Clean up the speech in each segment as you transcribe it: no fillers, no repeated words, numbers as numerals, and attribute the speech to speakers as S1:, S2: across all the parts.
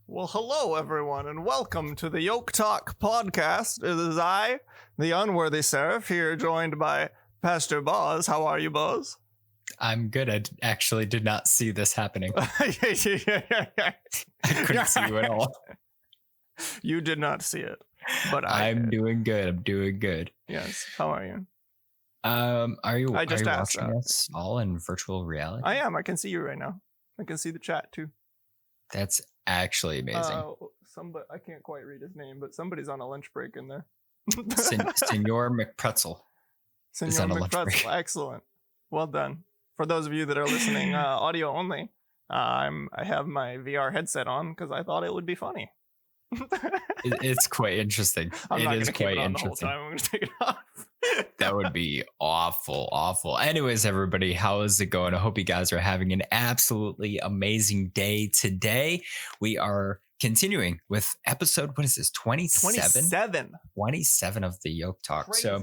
S1: Well, hello everyone, and welcome to the YokeTalk podcast. It is I, the UnworthySeraph, here joined by PastorBoz. How are you, Boz?
S2: I'm good. I actually did not see this happening. I couldn't see you at all.
S1: You did not see it, but
S2: I'm doing good. I'm doing good.
S1: Yes. How are you?
S2: Are you?
S1: I just asked
S2: watching us all in virtual reality?
S1: I am. I can see you right now. I can see the chat too.
S2: That's actually amazing.
S1: Somebody, I can't quite read his name, but somebody's on a lunch break in there.
S2: Senor McPretzel.
S1: Senor McPretzel. Excellent. Well done. For those of you that are listening, audio only, I have my VR headset on because I thought it would be funny.
S2: It's quite interesting.
S1: I'm not
S2: is
S1: keep
S2: quite
S1: it on
S2: interesting.
S1: The whole time. I'm going to take it off.
S2: That would be awful. Anyways, everybody, how is it going? I hope you guys are having an absolutely amazing day today. We are continuing with episode, what is this, 27? 27 of the YokeTalk.
S1: Crazy.
S2: So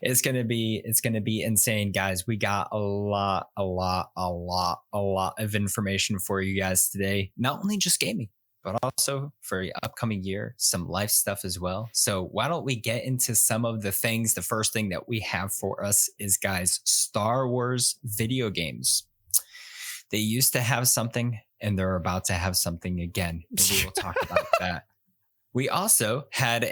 S2: it's gonna be insane, guys. We got a lot of information for you guys today. Not only just gaming, but also for the upcoming year, some life stuff as well. So why don't we get into some of the things? The first thing that we have for us is, guys, Star Wars video games. They used to have something and they're about to have something again. And we will talk about that. We also had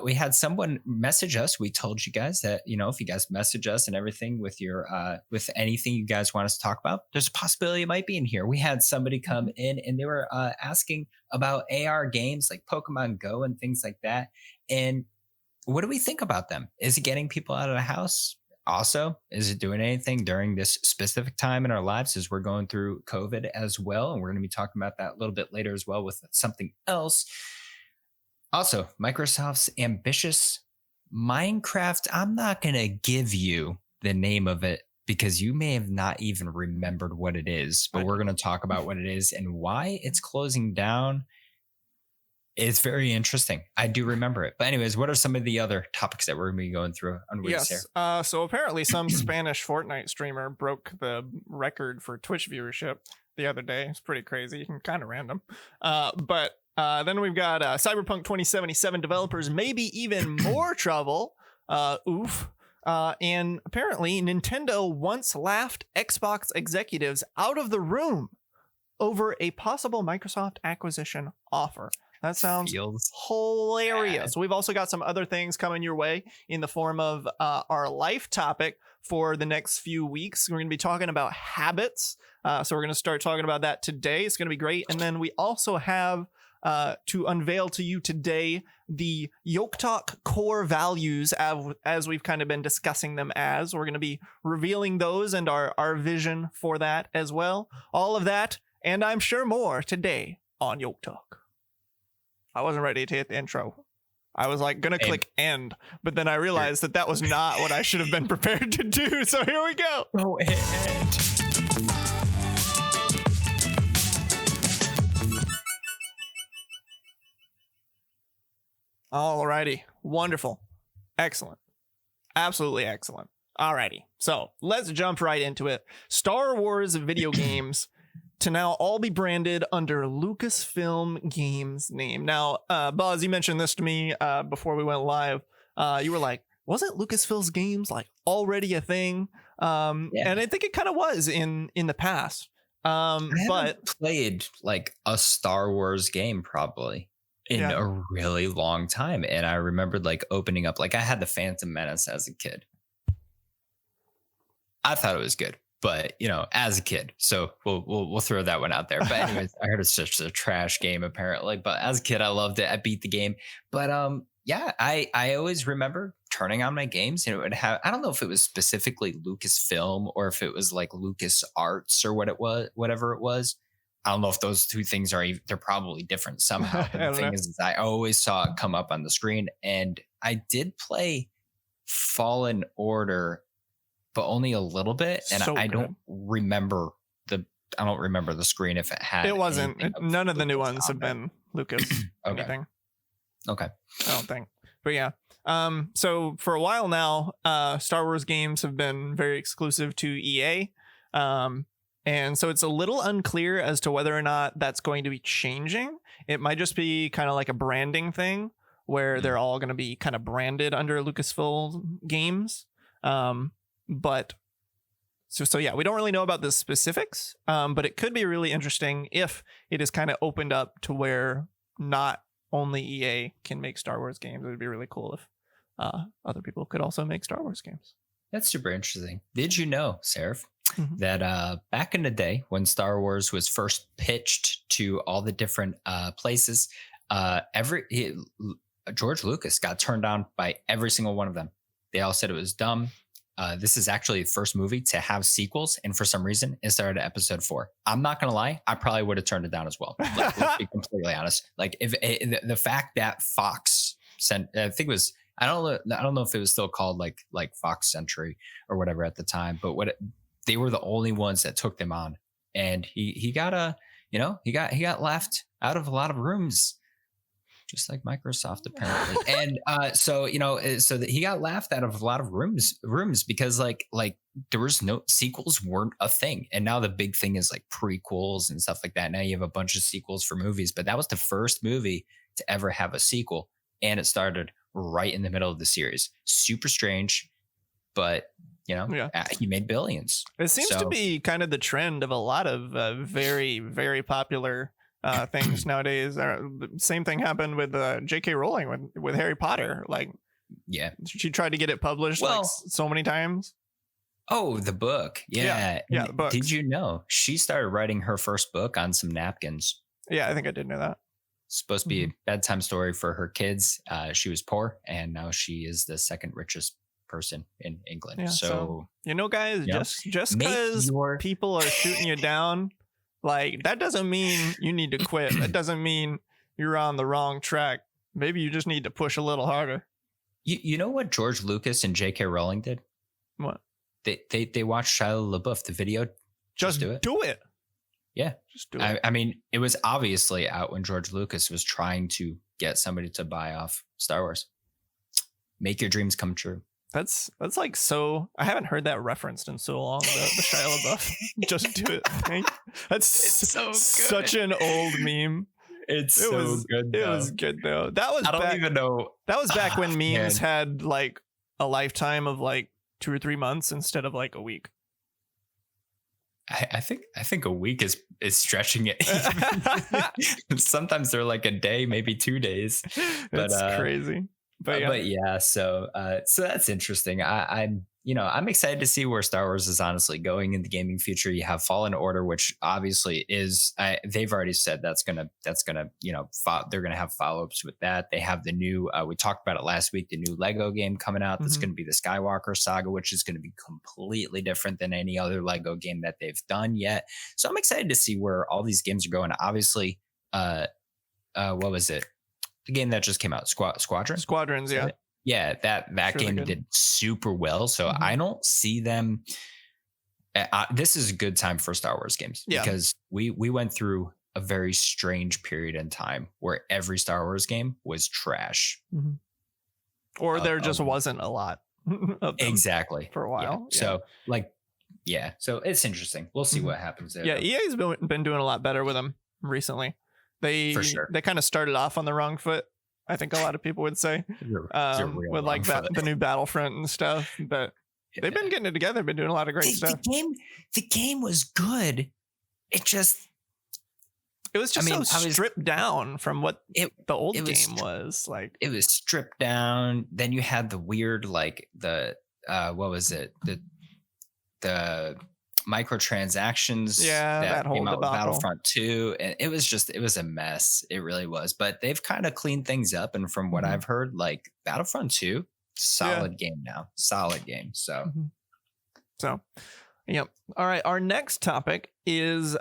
S2: we had someone message us. We told you guys that, if you guys message us and everything with your with anything you guys want us to talk about, there's a possibility it might be in here. We had somebody come in and they were asking about AR games like Pokemon Go and things like that. And what do we think about them? Is it getting people out of the house? Also, is it doing anything during this specific time in our lives as we're going through COVID as well? And we're going to be talking about that a little bit later as well with something else. Also, Microsoft's ambitious Minecraft. I'm not going to give you the name of it because you may have not even remembered what it is, but we're going to talk about what it is and why it's closing down. It's very interesting. I do remember it. But anyways, what are some of the other topics that we're going to be going through on Wednesday?
S1: Yes. So apparently some Spanish Fortnite streamer broke the record for Twitch viewership the other day. It's pretty crazy and kind of random. But then we've got Cyberpunk 2077 developers, maybe even more trouble. And apparently Nintendo once laughed Xbox executives out of the room over a possible Microsoft acquisition offer. That sounds hilarious. Bad. We've also got some other things coming your way in the form of our life topic for the next few weeks. We're going to be talking about habits. So we're going to start talking about that today. It's going to be great. And then we also have to unveil to you today the YokeTalk core values as we've kind of been discussing them as. We're going to be revealing those and our vision for that as well. All of that, and I'm sure more today on YokeTalk. I wasn't ready to hit the intro. I was like gonna click end, but then I realized that was not what I should have been prepared to do. So here we go.
S2: Oh, end.
S1: Alrighty. Wonderful. Excellent. Absolutely excellent. Alrighty. So let's jump right into it. Star Wars video games to now all be branded under Lucasfilm Games name. Now, Boz, you mentioned this to me before we went live. You were like, wasn't Lucasfilm's games like already a thing? And I think it kind of was in the past.
S2: I haven't played like a Star Wars game probably in a really long time. And I remembered like opening up, like I had the Phantom Menace as a kid. I thought it was good. But, as a kid, so we'll throw that one out there. But anyways, I heard it's such a trash game, apparently. But as a kid, I loved it. I beat the game. But I always remember turning on my games and it would have, I don't know if it was specifically Lucasfilm or if it was like LucasArts or whatever it was. I don't know if those two things they're probably different somehow. But the thing is I always saw it come up on the screen. And I did play Fallen Order, but only a little bit, and I don't remember the screen if it had.
S1: It wasn't. None of the new ones have been Lucas anything.
S2: Okay.
S1: I don't think. But yeah. So for a while now, Star Wars games have been very exclusive to EA. And so it's a little unclear as to whether or not that's going to be changing. It might just be kind of like a branding thing where they're all going to be kind of branded under Lucasfilm games. But so yeah, we don't really know about the specifics, but it could be really interesting if it is kind of opened up to where not only EA can make Star Wars games. It would be really cool if other people could also make Star Wars games.
S2: That's super interesting. Did you know, Seraph, that back in the day when Star Wars was first pitched to all the different places, George Lucas got turned down by every single one of them. They all said it was dumb. This is actually the first movie to have sequels, and for some reason, it started at episode 4. I'm not gonna lie, I probably would have turned it down as well. Like, let's be completely honest. Like, if the fact that Fox sent, I think it was, I don't know if it was still called like Fox Century or whatever at the time, but they were the only ones that took them on, and he got left out of a lot of rooms. Just like Microsoft, apparently. And so that he got laughed out of a lot of rooms because like there was no sequels weren't a thing. And now the big thing is like prequels and stuff like that. Now you have a bunch of sequels for movies, but that was the first movie to ever have a sequel. And it started right in the middle of the series. Super strange, but he made billions.
S1: It seems to be kind of the trend of a lot of very, very popular things nowadays. Same thing happened with J.K. Rowling with Harry Potter. Like,
S2: yeah,
S1: she tried to get it published so many times.
S2: Oh, the book. Yeah.
S1: The book.
S2: Did you know she started writing her first book on some napkins?
S1: Yeah, I think I did know that.
S2: Supposed to be a bedtime story for her kids. She was poor, and now she is the second richest person in England.
S1: Yeah, so guys, just because people are shooting you down, like, that doesn't mean you need to quit. That doesn't mean you're on the wrong track. Maybe you just need to push a little harder.
S2: You know what George Lucas and J.K. Rowling did?
S1: What?
S2: They watched Shia LaBeouf, the video.
S1: Just do it.
S2: Yeah.
S1: Just do it.
S2: I mean, it was obviously out when George Lucas was trying to get somebody to buy off Star Wars. Make your dreams come true.
S1: That's like, so I haven't heard that referenced in so long. The Shia LaBeouf, just do it thing. It's so good. Such an old meme.
S2: It was good. Though.
S1: It was good though. That was.
S2: I don't even know.
S1: That was back when memes had like a lifetime of like 2 or 3 months instead of like a week.
S2: I think a week is stretching it. Sometimes they're like a day, maybe 2 days.
S1: That's crazy.
S2: But yeah, so that's interesting. I'm excited to see where Star Wars is honestly going in the gaming future. You have Fallen Order, which obviously is they've already said that's gonna they're gonna have follow-ups with that. They have the new we talked about it last week, the new Lego game coming out. That's going to be the Skywalker Saga, which is going to be completely different than any other Lego game that they've done yet. So I'm excited to see where all these games are going. Obviously, what was it? The game that just came out,
S1: Squadrons, yeah.
S2: Yeah, that game did super well. So I don't see them. This is a good time for Star Wars games because we went through a very strange period in time where every Star Wars game was trash.
S1: Or there just wasn't a lot of them
S2: exactly
S1: for a while.
S2: Yeah. So so it's interesting. We'll see what happens there.
S1: Yeah, EA's been doing a lot better with them recently. They kind of started off on the wrong foot, I think a lot of people would say, with like the new Battlefront and stuff. But they've been getting it together, been doing a lot of great stuff.
S2: The game was good. It was just
S1: stripped down from what the old game was like. It
S2: was stripped down. Then you had the weird, like the what was it? The microtransactions that came out with Battlefront 2, and it was a mess. It really was. But they've kind of cleaned things up, and from what I've heard, like Battlefront 2, solid game now. Solid game. So
S1: yep. All right. Our next topic is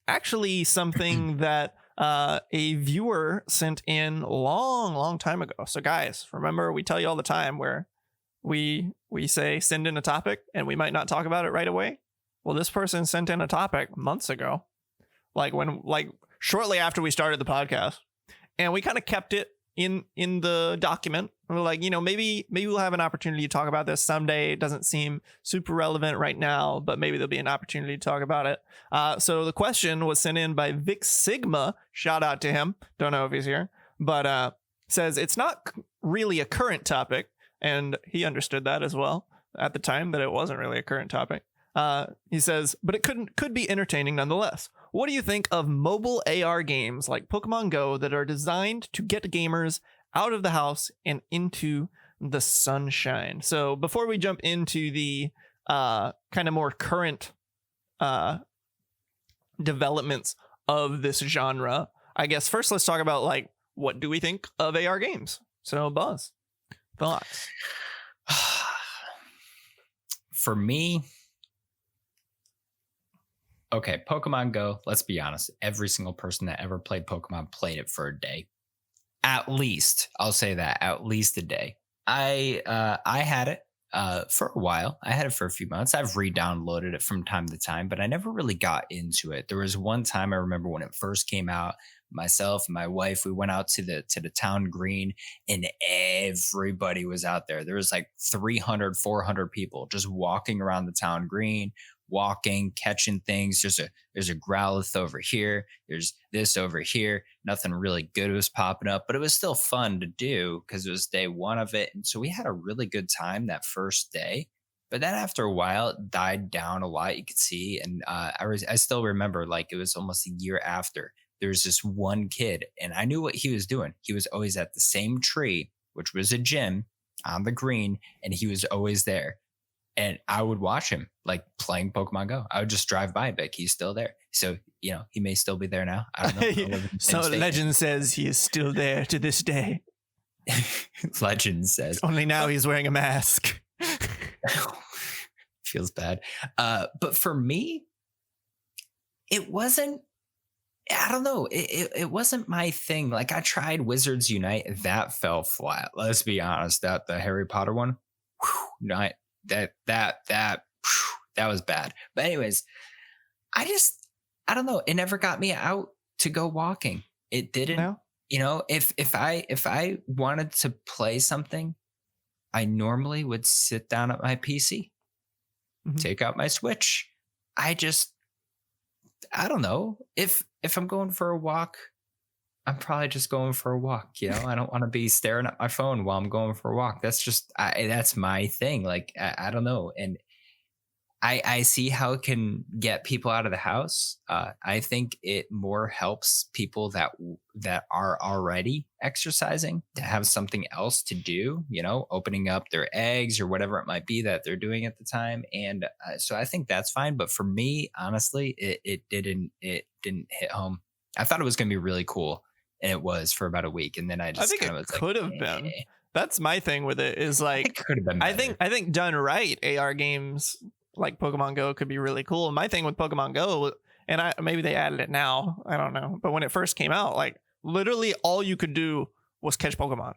S1: actually something that a viewer sent in long time ago. So guys, remember, we tell you all the time where we say send in a topic and we might not talk about it right away. Well, this person sent in a topic months ago, like shortly after we started the podcast, and we kind of kept it in the document we're like, maybe we'll have an opportunity to talk about this someday. It doesn't seem super relevant right now, but maybe there'll be an opportunity to talk about it. So the question was sent in by Vic Sigma. Shout out to him. Don't know if he's here, but says it's not really a current topic, and he understood that as well at the time, that it wasn't really a current topic. He says, but it could be entertaining nonetheless. What do you think of mobile AR games like Pokemon Go that are designed to get gamers out of the house and into the sunshine? So before we jump into the kind of more current developments of this genre, I guess first let's talk about like, what do we think of AR games? So Boz, thoughts?
S2: For me, okay, Pokemon Go, let's be honest. Every single person that ever played Pokemon played it for a day. At least, I'll say that, at least a day. I had it for a while. I had it for a few months. I've re-downloaded it from time to time, but I never really got into it. There was one time I remember when it first came out, myself and my wife, we went out to the town green, and everybody was out there. There was like 300, 400 people just walking around the town green, walking, catching things. There's a Growlithe over here. There's this over here. Nothing really good was popping up, but it was still fun to do because it was day one of it. And so we had a really good time that first day. But then after a while, it died down a lot, you could see. And I still remember, like, it was almost a year after. There was this one kid, and I knew what he was doing. He was always at the same tree, which was a gym on the green, and he was always there. And I would watch him like playing Pokemon Go. I would just drive by, but he's still there. So, he may still be there now. I don't know.
S1: So legend says he is still there to this day.
S2: Legend says.
S1: Only now he's wearing a mask.
S2: Feels bad. But for me, it wasn't, I don't know. It wasn't my thing. Like, I tried Wizards Unite. That fell flat. Let's be honest. That the Harry Potter one, that was bad. But anyways, I don't know. It never got me out to go walking. It didn't. No? If I wanted to play something, I normally would sit down at my PC, take out my Switch. I don't know. If I'm going for a walk, I'm probably just going for a walk. I don't want to be staring at my phone while I'm going for a walk. That's just, that's my thing. Like, I don't know. And I see how it can get people out of the house. I think it more helps people that are already exercising to have something else to do, opening up their eggs or whatever it might be that they're doing at the time. And so I think that's fine. But for me, honestly, it didn't hit home. I thought it was going to be really cool. And it was for about a week. And then I think it
S1: could have been. That's my thing with it, is like, it could have been better. I think done right, AR games like Pokemon Go could be really cool. My thing with Pokemon Go, and maybe they added it now, I don't know, but when it first came out, like, literally all you could do was catch Pokemon. It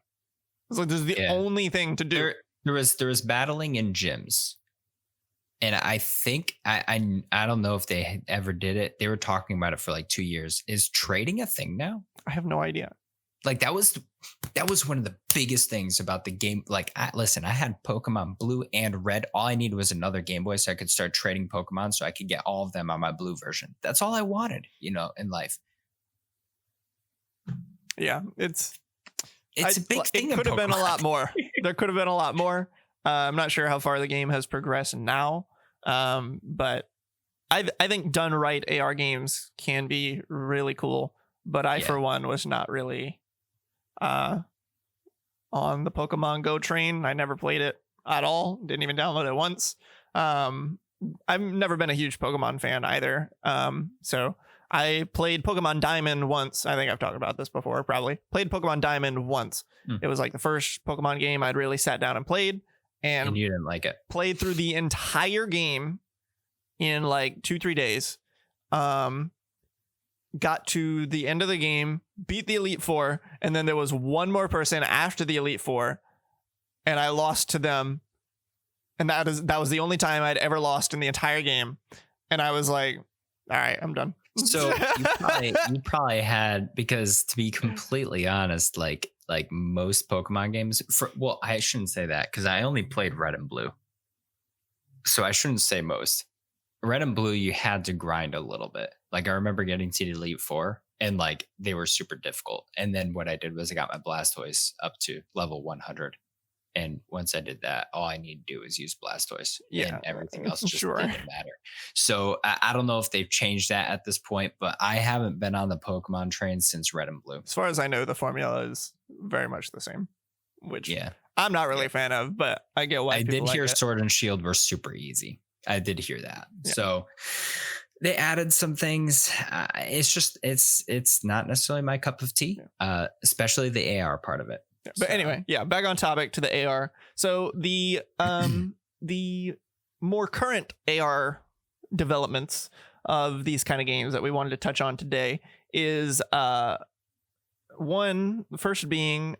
S1: was like, this is the only thing to do.
S2: There was battling in gyms. And I think I don't know if they ever did it. They were talking about it for like 2 years. Is trading a thing now?
S1: I have no idea.
S2: Like, that was one of the biggest things about the game. Like, I had Pokemon Blue and Red. All I needed was another Game Boy so I could start trading Pokemon so I could get all of them on my blue version. That's all I wanted, in life.
S1: Yeah, it's
S2: a big thing.
S1: It could have been a lot more. There could have been a lot more. I'm not sure how far the game has progressed now, but I think done right, AR games can be really cool. But I, for one, was not really on the Pokemon Go train. I never played it at all. Didn't even download it once. I've never been a huge Pokemon fan either. So I played Pokemon Diamond once. I think I've talked about this before, probably. Played Pokemon Diamond once. It was like the first Pokemon game I'd really sat down and played. And
S2: you didn't like it.
S1: Played through the entire game in like 2-3 days. Got to the end of the game, beat the Elite Four, and then there was one more person after the Elite Four, and I lost to them. And that was the only time I'd ever lost in the entire game. And I was like, all right, I'm done.
S2: So you probably had, because to be completely honest, like, like most Pokemon games. Well, I shouldn't say that because I only played Red and Blue. So I shouldn't say most. Red and Blue, you had to grind a little bit. Like I remember getting to the Elite Four and like they were super difficult. And then what I did was I got my Blastoise up to level 100. And once I did that, all I need to do is use Blastoise. And everything else just didn't matter. So I don't know if they've changed that at this point, but I haven't been on the Pokemon train since Red and Blue.
S1: As far as I know, the formula is very much the same, which I'm not really a fan of, but I get why.
S2: I did hear Sword and Shield were super easy. I did hear that. Yeah. So they added some things. It's not necessarily my cup of tea, especially the AR part of it.
S1: But anyway, back on topic to the AR. So the more current AR developments of these kind of games that we wanted to touch on today is one, the first being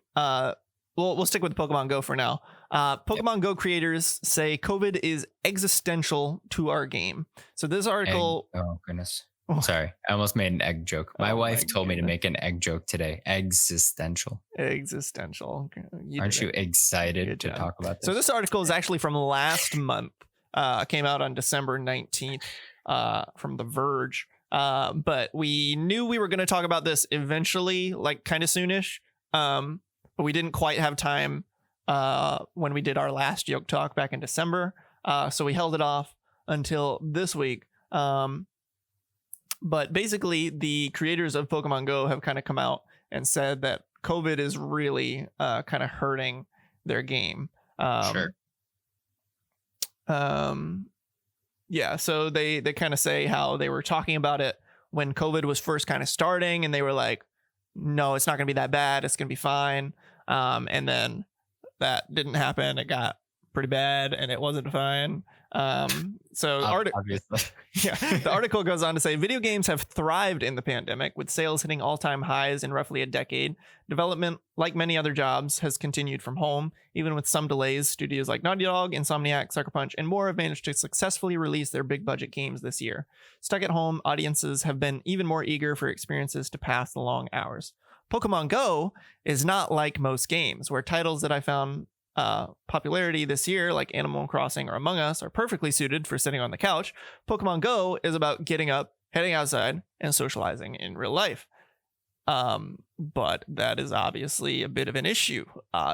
S1: we'll stick with Pokemon Go for now. Pokemon Go creators say COVID is existential to our game. So this article.
S2: Oh goodness. Sorry, I almost made an egg joke. My wife told me to make an egg joke today. Existential. Aren't you excited to talk about this?
S1: So this article is actually from last month. Came out on December 19th from The Verge. But we knew we were going to talk about this eventually, like kind of soonish. But we didn't quite have time when we did our last Yoke Talk back in December. So we held it off until this week. But basically, the creators of Pokemon Go have kind of come out and said that COVID is really kind of hurting their game.
S2: Sure.
S1: So they kind of say how they were talking about it when COVID was first kind of starting, and they were like, no, it's not going to be that bad. It's going to be fine. And then that didn't happen. It got pretty bad and it wasn't fine. The article goes on to say video games have thrived in the pandemic, with sales hitting all-time highs in roughly a decade. Development, like many other jobs, has continued from home. Even with some delays, studios like Naughty Dog, Insomniac, Sucker Punch, and more have managed to successfully release their big budget games this year. Stuck at home, audiences have been even more eager for experiences to pass the long hours. Pokemon Go is not like most games, where titles that I found popularity this year, like Animal Crossing or Among Us, are perfectly suited for sitting on the couch. Pokemon Go is about getting up, heading outside, and socializing in real life. But that is obviously a bit of an issue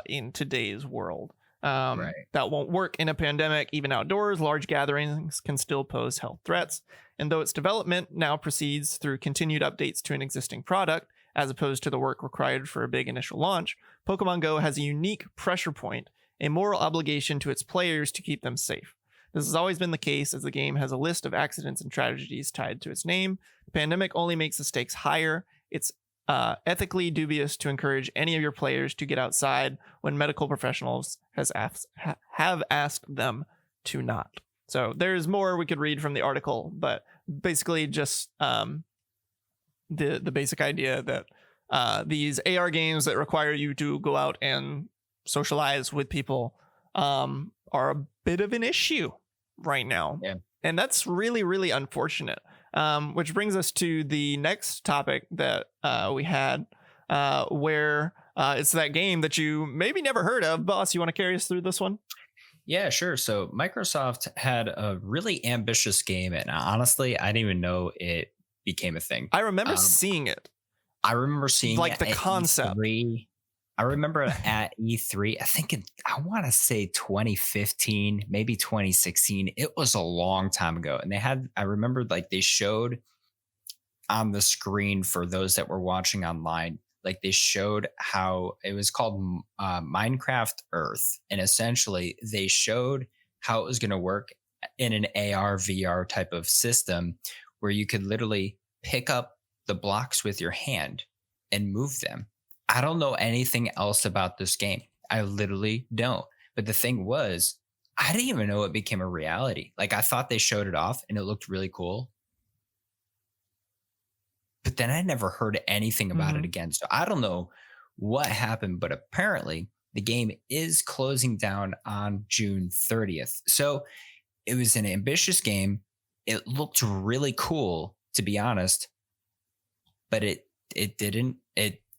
S1: in today's world. That won't work in a pandemic. Even outdoors, large gatherings can still pose health threats. And though its development now proceeds through continued updates to an existing product, as opposed to the work required for a big initial launch, Pokemon Go has a unique pressure point, a moral obligation to its players to keep them safe. This has always been the case, as the game has a list of accidents and tragedies tied to its name. The pandemic only makes the stakes higher. It's ethically dubious to encourage any of your players to get outside when medical professionals have asked them to not. So there's more we could read from the article, but basically just the basic idea that these AR games that require you to go out and socialize with people are a bit of an issue right now. Yeah. And that's really, really unfortunate. Which brings us to the next topic that we had, where it's that game that you maybe never heard of. Boss, you want to carry us through this one?
S2: Yeah, sure. So Microsoft had a really ambitious game, and honestly, I didn't even know it became a thing.
S1: I remember seeing it.
S2: I remember seeing
S1: like the concept.
S2: E3. I remember at E3, I want to say 2015, maybe 2016. It was a long time ago. And I remember like they showed on the screen for those that were watching online, like they showed how it was called Minecraft Earth. And essentially they showed how it was going to work in an AR, VR type of system where you could literally pick up the blocks with your hand and move them. I don't know anything else about this game. I literally don't. But the thing was, I didn't even know it became a reality. Like I thought they showed it off and it looked really cool. But then I never heard anything about it again. So I don't know what happened, but apparently the game is closing down on June 30th. So it was an ambitious game. It looked really cool, to be honest, but it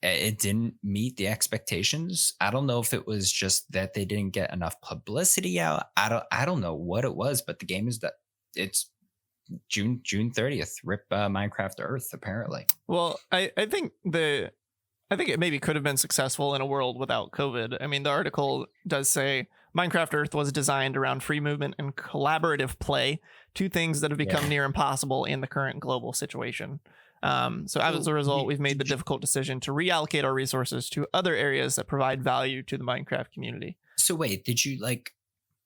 S2: it didn't meet the expectations. I don't know if it was just that they didn't get enough publicity out. I don't know what it was, but the game is that it's June 30th. Rip Minecraft Earth, apparently.
S1: Well, I think it maybe could have been successful in a world without COVID. I mean, the article does say Minecraft Earth was designed around free movement and collaborative play, two things that have become near impossible in the current global situation. So as a result, we've made the difficult decision to reallocate our resources to other areas that provide value to the Minecraft community.
S2: So wait, did you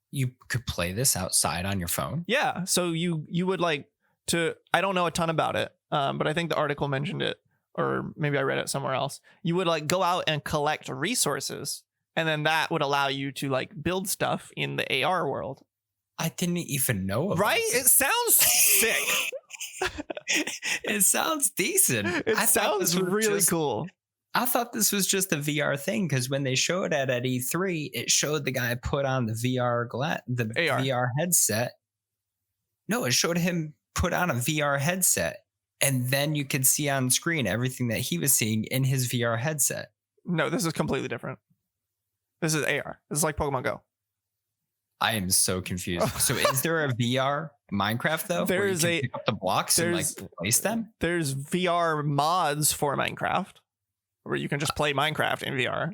S2: you could play this outside on your phone?
S1: Yeah. So you would I don't know a ton about it, but I think the article mentioned it, or maybe I read it somewhere else. You would go out and collect resources, and then that would allow you to build stuff in the AR world.
S2: I didn't even know about
S1: Right?
S2: this.
S1: It sounds sick.
S2: It sounds decent.
S1: It sounds really cool.
S2: I thought this was just a VR thing because when they showed it at E3, it showed the guy put on the VR VR headset. No, it showed him put on a VR headset, and then you could see on screen everything that he was seeing in his VR headset.
S1: No, this is completely different. This is AR. This is like Pokemon Go.
S2: I am so confused. So is there a VR Minecraft though?
S1: There is
S2: pick up the blocks and place them?
S1: There's VR mods for Minecraft where you can just play Minecraft in VR.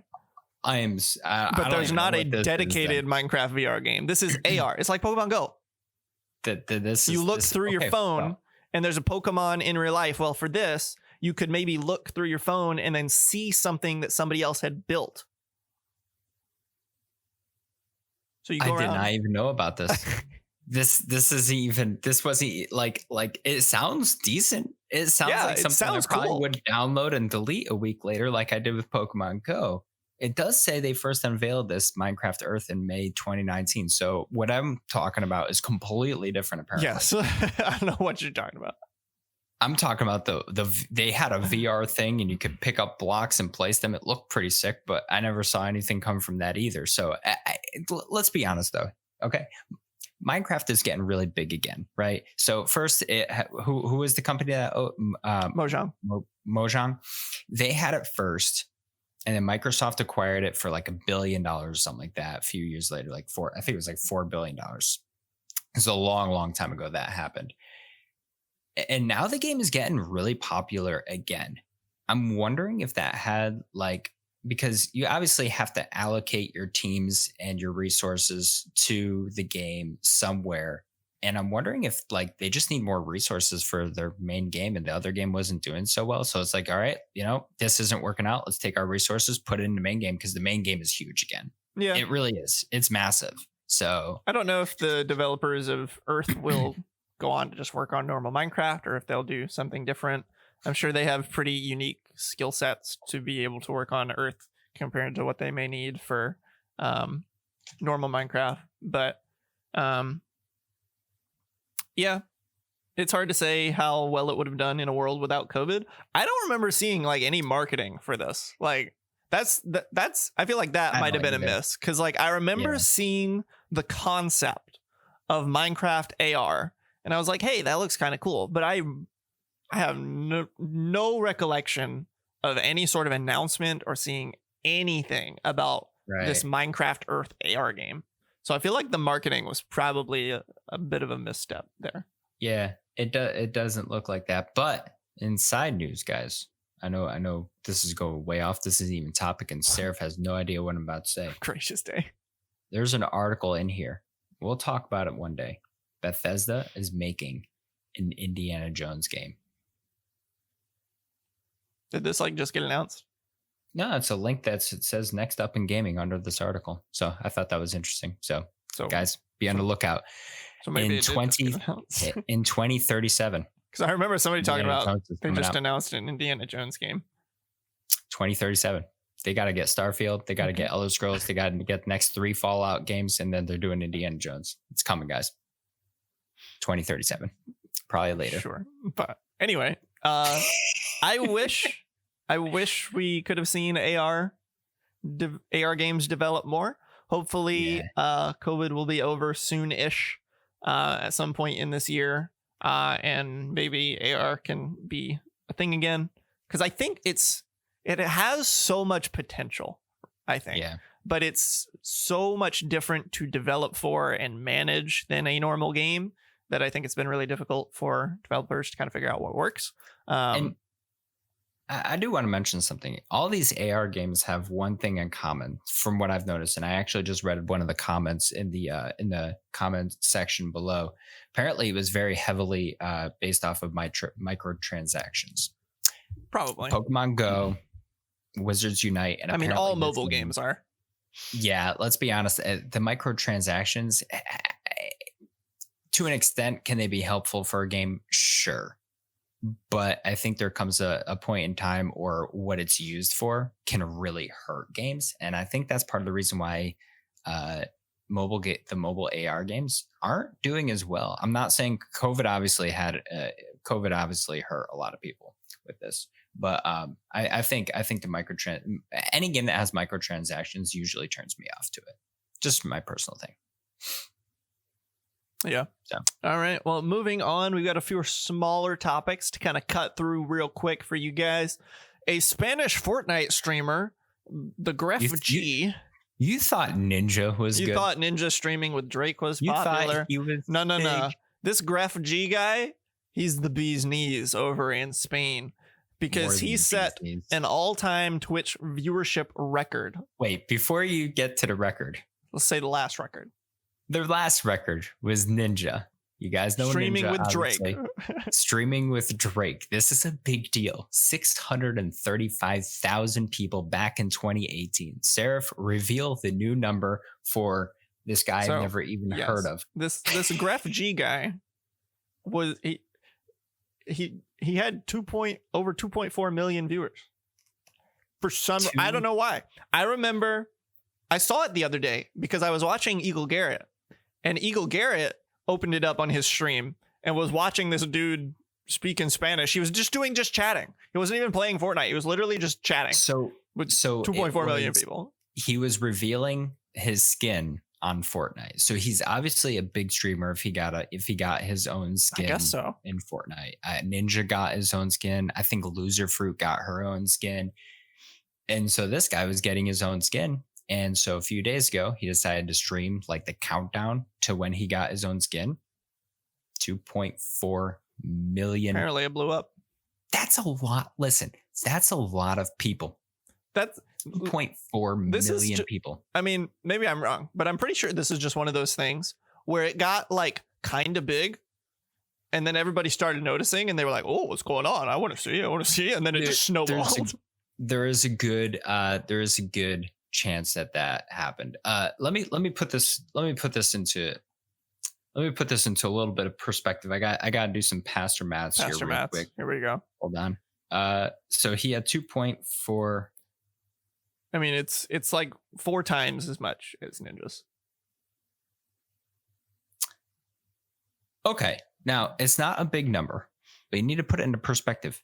S1: But there's not a dedicated Minecraft VR game. This is AR. It's like Pokemon Go. You look through your phone and there's a Pokemon in real life. Well, for this, you could maybe look through your phone and then see something that somebody else had built. So you go around.
S2: I did not even know about this. This wasn't it sounds decent. It sounds like something I probably would download and delete a week later, like I did with Pokemon Go. It does say they first unveiled this Minecraft Earth in May 2019. So what I'm talking about is completely different, apparently.
S1: Yes. I don't know what you're talking about.
S2: I'm talking about they had a VR thing and you could pick up blocks and place them. It looked pretty sick, but I never saw anything come from that either. So let's be honest though. Okay. Minecraft is getting really big again, right? So first, who was the company that Mojang? They had it first, and then Microsoft acquired it for $1 billion or something like that. A few years later, I think it was $4 billion. It's a long, long time ago that happened. And now the game is getting really popular again. I'm wondering if that had because you obviously have to allocate your teams and your resources to the game somewhere. And I'm wondering if they just need more resources for their main game and the other game wasn't doing so well. So it's all right, this isn't working out. Let's take our resources, put it in the main game because the main game is huge again. Yeah, it really is. It's massive. So
S1: I don't know if the developers of Earth will go on to just work on normal Minecraft or if they'll do something different. I'm sure they have pretty unique skill sets to be able to work on Earth compared to what they may need for normal Minecraft. But yeah, it's hard to say how well it would have done in a world without COVID. I don't remember seeing any marketing for this. That's I feel like that might have been a miss because I remember seeing the concept of Minecraft AR and I was like, hey, that looks kind of cool. But I have no recollection of any sort of announcement or seeing anything about this Minecraft Earth AR game. So I feel like the marketing was probably a bit of a misstep there.
S2: Yeah, it doesn't look like that. But in side news, guys, I know this is going way off. This isn't even topic, and Seraph has no idea what I'm about to say.
S1: Gracious day.
S2: There's an article in here. We'll talk about it one day. Bethesda is making an Indiana Jones game.
S1: Did this just get announced?
S2: No, it's a link it says next up in gaming under this article. So I thought that was interesting. So guys, be on the lookout.
S1: So maybe
S2: in 2037.
S1: Because I remember somebody talking about they just announced an Indiana Jones game.
S2: 2037. They got to get Starfield. They got to get Elder Scrolls. They got to get the next 3 Fallout games, and then they're doing Indiana Jones. It's coming, guys. 2037. Probably later.
S1: Sure. But anyway, I wish we could have seen AR games develop more. Hopefully, COVID will be over soon-ish at some point in this year, and maybe AR can be a thing again. Because I think it's it has so much potential, I think.
S2: Yeah.
S1: But it's so much different to develop for and manage than a normal game that I think it's been really difficult for developers to kind of figure out what works.
S2: And I do want to mention something. All these AR games have one thing in common from what I've noticed. And I actually just read one of the comments in the comment section below. Apparently it was very heavily based off of microtransactions.
S1: Probably.
S2: Pokemon Go, Wizards Unite. And
S1: I mean, all mobile games are.
S2: Yeah, let's be honest. The microtransactions, to an extent, can they be helpful for a game? Sure. But I think there comes a point in time or what it's used for can really hurt games. And I think that's part of the reason why the mobile AR games aren't doing as well. I'm not saying COVID obviously hurt a lot of people with this. But I think the any game that has microtransactions usually turns me off to it. Just my personal thing.
S1: Yeah.
S2: So.
S1: All right. Well, moving on, we've got a few smaller topics to kind of cut through real quick for you guys. A Spanish Fortnite streamer, TheGrefg.
S2: You thought Ninja was good.
S1: You thought Ninja streaming with Drake was popular.
S2: Thought he was
S1: No. This GrefG guy, he's the bee's knees over in Spain. Because he set an all-time Twitch viewership record.
S2: Wait, before you get to the record.
S1: Let's say the last record.
S2: The last record was Ninja. You guys know
S1: Streaming
S2: Ninja,
S1: with
S2: obviously.
S1: Drake.
S2: Streaming with Drake. This is a big deal. 635,000 people back in 2018. Seraph, reveal the new number for this guy I've never even heard of.
S1: This GrefG guy was... He had over 2.4 million viewers. For some, I don't know why. I remember I saw it the other day because I was watching Eagle Garrett, and Eagle Garrett opened it up on his stream and was watching this dude speak in Spanish. He was just chatting. He wasn't even playing Fortnite. He was literally just chatting. So 2.4 million people.
S2: He was revealing his skin on Fortnite. So he's obviously a big streamer if he got his own skin.
S1: I guess so.
S2: In Fortnite. Ninja got his own skin. I think Loser Fruit got her own skin. And so this guy was getting his own skin. And so a few days ago, he decided to stream like the countdown to when he got his own skin. 2.4 million.
S1: Apparently it blew up.
S2: That's a lot. Listen, that's a lot of people.
S1: That's
S2: 2.4 million people.
S1: I mean, maybe I'm wrong, but I'm pretty sure this is just one of those things where it got like kind of big and then everybody started noticing and they were like, oh, what's going on? I want to see it. And then it just snowballed.
S2: There is a good chance that happened. Let me put this into a little bit of perspective. I got to do some pastor maths here real quick.
S1: Here we go.
S2: Hold on. So he had 2.4.
S1: I mean, it's like 4 times as much as Ninja's.
S2: Okay. Now, it's not a big number, but you need to put it into perspective.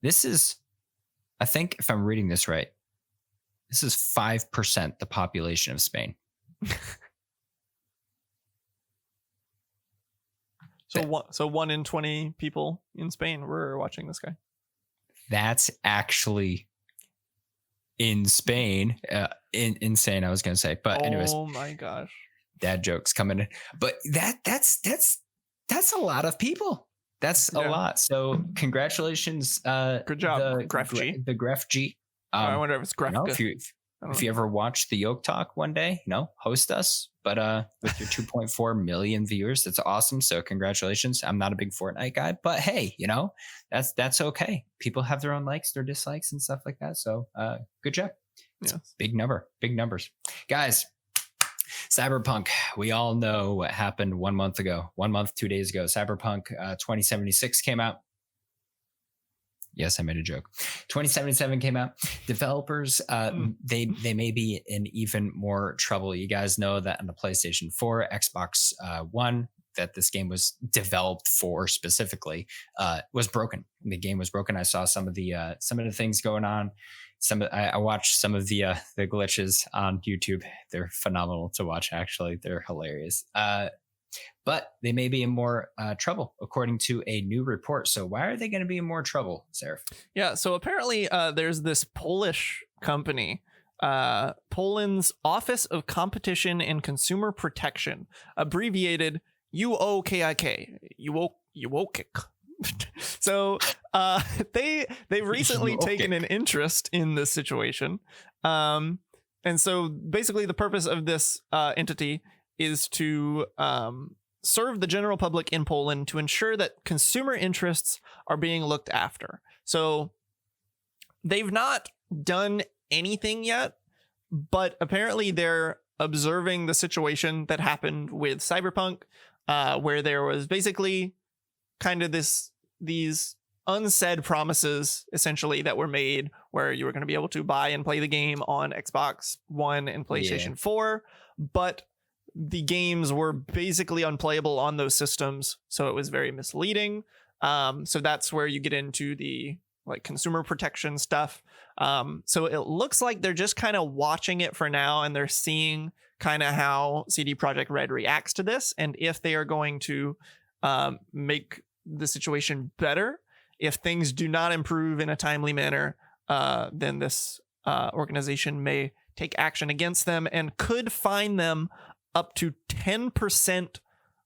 S2: This is, I think if I'm reading this right, this is 5% the population of Spain.
S1: So 1 in 20 people in Spain were watching this guy.
S2: That's actually in Spain, insane. I was gonna say, but anyways.
S1: Oh my gosh,
S2: dad jokes coming in. But that's a lot of people. That's a lot. So congratulations.
S1: Good job, GrefG.
S2: The GrefG.
S1: I wonder if it's GrefG.
S2: If you ever watch the YokeTalk one day, host us. But with your 2.4 million viewers, that's awesome. So congratulations. I'm not a big Fortnite guy, but hey, that's okay. People have their own likes, their dislikes, and stuff like that. So good job.
S1: Yes.
S2: Big numbers, guys. Cyberpunk. We all know what happened 1 month ago. 1 month, 2 days ago. Cyberpunk 2076 came out. Yes, I made a joke. 2077 came out. Developers, they may be in even more trouble. You guys know that on the PlayStation 4, Xbox One, that this game was developed for specifically, was broken. The game was broken. I saw some of the things going on. I watched some of the glitches on YouTube. They're phenomenal to watch. Actually, they're hilarious. but they may be in more trouble, according to a new report. So why are they going to be in more trouble, Seraph?
S1: Yeah, so apparently there's this Polish company, Poland's Office of Competition and Consumer Protection, abbreviated UOKIK. UOKIK. So they've recently taken an interest in this situation. And so basically the purpose of this entity is to serve the general public in Poland to ensure that consumer interests are being looked after. So they've not done anything yet, but apparently they're observing the situation that happened with Cyberpunk, where there was basically kind of these unsaid promises essentially that were made where you were going to be able to buy and play the game on Xbox One and PlayStation 4, but the games were basically unplayable on those systems, so it was very misleading. So that's where you get into the like consumer protection stuff. So it looks like they're just kind of watching it for now, and they're seeing kind of how CD Projekt Red reacts to this, and if they are going to make the situation better. If things do not improve in a timely manner, then this organization may take action against them and could fine them up to 10%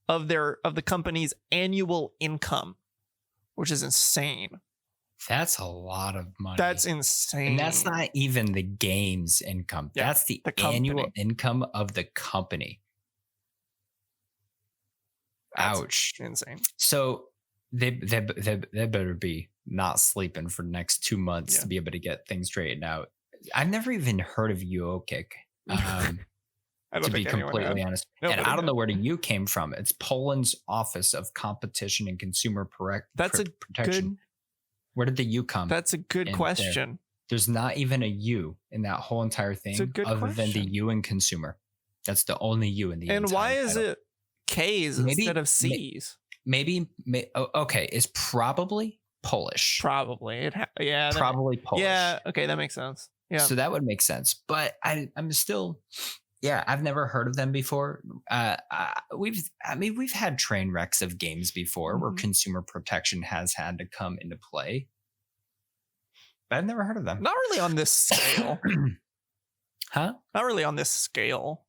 S1: of the company's annual income, which is insane.
S2: That's a lot of money.
S1: That's insane.
S2: And that's not even the game's income. Yeah, that's the annual income of the company.
S1: That's
S2: ouch.
S1: Insane.
S2: So they better be not sleeping for the next 2 months to be able to get things straightened out. I've never even heard of UOKIK. To be completely honest. And I don't know where the U came from. It's Poland's Office of Competition and Consumer Protection. Where did the U come?
S1: That's a good question.
S2: There's not even a U in that whole entire thing other than the U in consumer. That's the only U in the
S1: And why is it K's instead of C's?
S2: Maybe okay, it's probably Polish.
S1: Probably.
S2: Probably Polish.
S1: Yeah, okay, that makes sense. Yeah.
S2: So that would make sense. But I'm still I've never heard of them before. We've had train wrecks of games before where consumer protection has had to come into play. But I've never heard of them.
S1: Not really on this scale.
S2: Huh?
S1: Not really on this scale.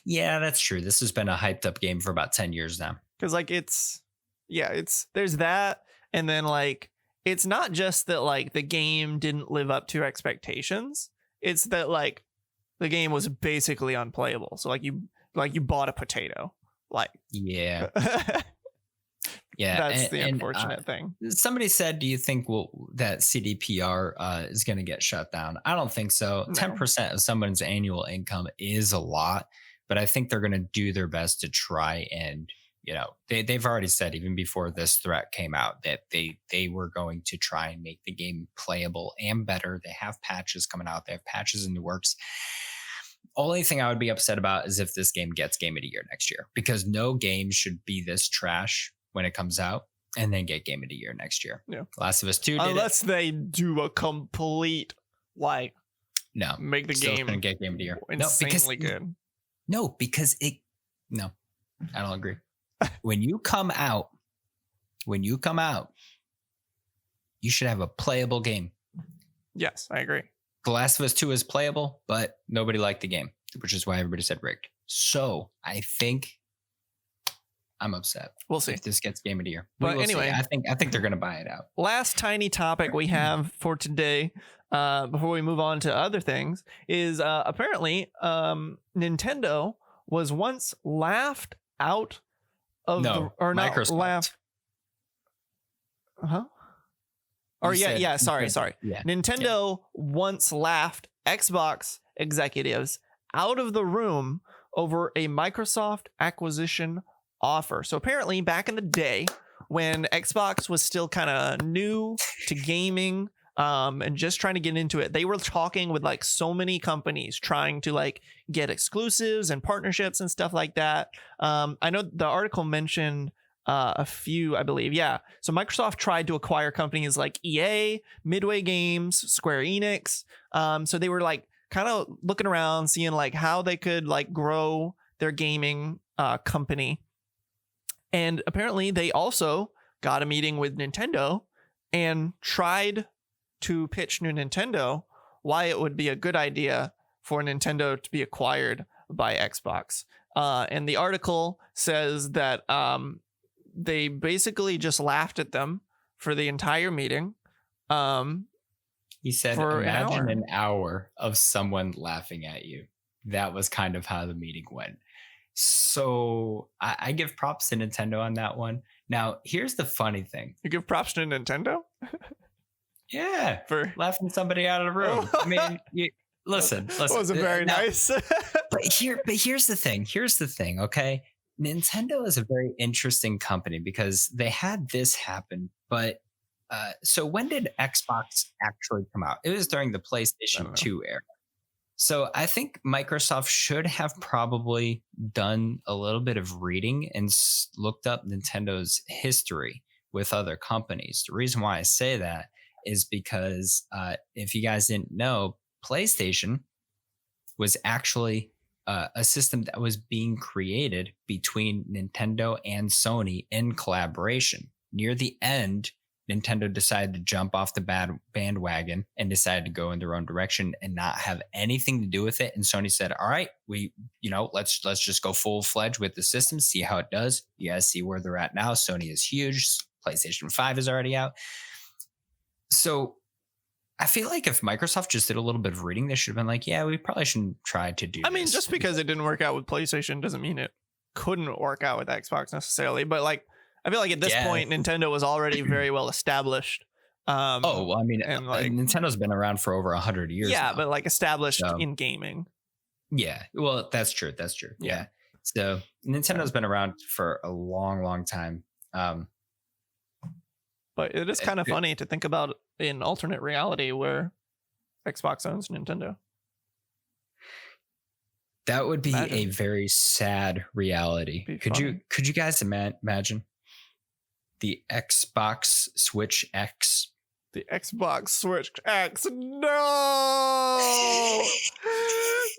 S2: Yeah, that's true. This has been a hyped up game for about 10 years now.
S1: Because like there's that, and then like it's not just that like the game didn't live up to expectations. It's that like the game was basically unplayable. So like you bought a potato. Like
S2: yeah.
S1: That's the unfortunate thing.
S2: Somebody said, do you think that CDPR is going to get shut down? I don't think so. No. 10% of someone's annual income is a lot, but I think they're going to do their best to try and, they've already said even before this threat came out that they were going to try and make the game playable and better. They have patches coming out. They have patches in the works. Only thing I would be upset about is if this game gets Game of the Year next year, because no game should be this trash when it comes out and then get Game of the Year next year. Yeah. Last of Us 2
S1: unless they do a complete make the game
S2: gonna get Game of the Year.
S1: Insanely good.
S2: No, because I don't agree. When you come out, you should have a playable game.
S1: Yes, I agree.
S2: The Last of Us 2 is playable, but nobody liked the game, which is why everybody said rigged. So I think I'm upset.
S1: We'll see
S2: if this gets Game of the Year.
S1: But anyway,
S2: I think they're going to buy it out.
S1: Last tiny topic we have for today, before we move on to other things, is apparently Nintendo was once laughed out of
S2: Microsoft.
S1: Laughed. Huh? Or sorry. Yeah. Nintendo once laughed Xbox executives out of the room over a Microsoft acquisition offer. So apparently back in the day when Xbox was still kind of new to gaming and just trying to get into it, they were talking with like so many companies trying to like get exclusives and partnerships and stuff like that. I know the article mentioned a few, I believe. Yeah. So Microsoft tried to acquire companies like EA, Midway Games, Square Enix. So they were like kind of looking around, seeing like how they could like grow their gaming company. And apparently they also got a meeting with Nintendo and tried to pitch New Nintendo why it would be a good idea for Nintendo to be acquired by Xbox. And the article says that they basically just laughed at them for the entire meeting.
S2: He said, imagine an hour of someone laughing at you. That was kind of how the meeting went. So I give props to Nintendo on that one. Now, here's the funny thing.
S1: You give props to Nintendo?
S2: Yeah, for laughing somebody out of the room. I mean, listen. That wasn't
S1: very nice.
S2: but here's the thing. Okay, Nintendo is a very interesting company because they had this happen. But so when did Xbox actually come out? It was during the PlayStation 2 era. So I think Microsoft should have probably done a little bit of reading and looked up Nintendo's history with other companies. The reason why I say that is because if you guys didn't know, PlayStation was actually a system that was being created between Nintendo and Sony in collaboration. Near the end, Nintendo decided to jump off the bandwagon and decided to go in their own direction and not have anything to do with it. And Sony said, all right, let's just go full fledged with the system, see how it does. You guys see where they're at now. Sony is huge. PlayStation 5 is already out. So I feel like if Microsoft just did a little bit of reading, they should have been like, yeah, we probably shouldn't try to do
S1: I mean, just because it didn't work out with PlayStation doesn't mean it couldn't work out with Xbox necessarily. But like, I feel like at this point, Nintendo was already very well established.
S2: Nintendo's been around for over 100 years.
S1: Yeah,
S2: now.
S1: But like established in gaming.
S2: Yeah, well, that's true. Yeah. So Nintendo's been around for a long, long time.
S1: But it is kind of funny to think about an alternate reality where Xbox owns Nintendo.
S2: That would be a very sad reality. Could you guys imagine the Xbox Switch X?
S1: The Xbox Switch X. No.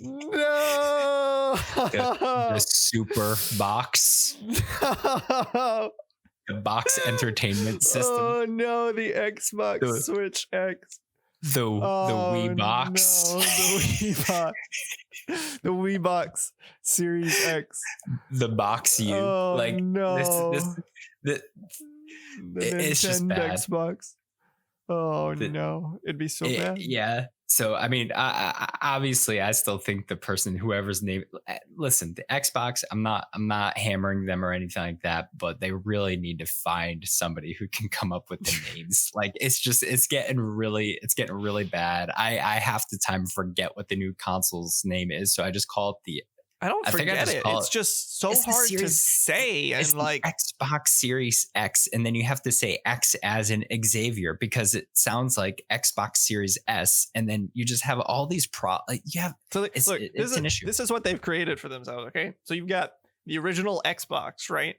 S1: No.
S2: The super box.
S1: No.
S2: The box entertainment system.
S1: Oh no, the Xbox Switch X.
S2: The Wii box.
S1: No, the Wii box. The Wii box Series X.
S2: The box U.
S1: Oh,
S2: like
S1: no.
S2: It's just bad.
S1: Xbox. Oh no, it'd be so bad.
S2: Yeah. So I mean, I obviously I still think the person, whoever's name. Listen, the Xbox. I'm not hammering them or anything like that, but they really need to find somebody who can come up with the names. Like it's getting really bad. I have to forget what the new console's name is, so I just call it the.
S1: I don't forget it. It's just so hard to say. And like
S2: Xbox Series X, and then you have to say X as in Xavier because it sounds like Xbox Series S, and then you just have all these it's an issue.
S1: This is what they've created for themselves. Okay, so you've got the original Xbox, right?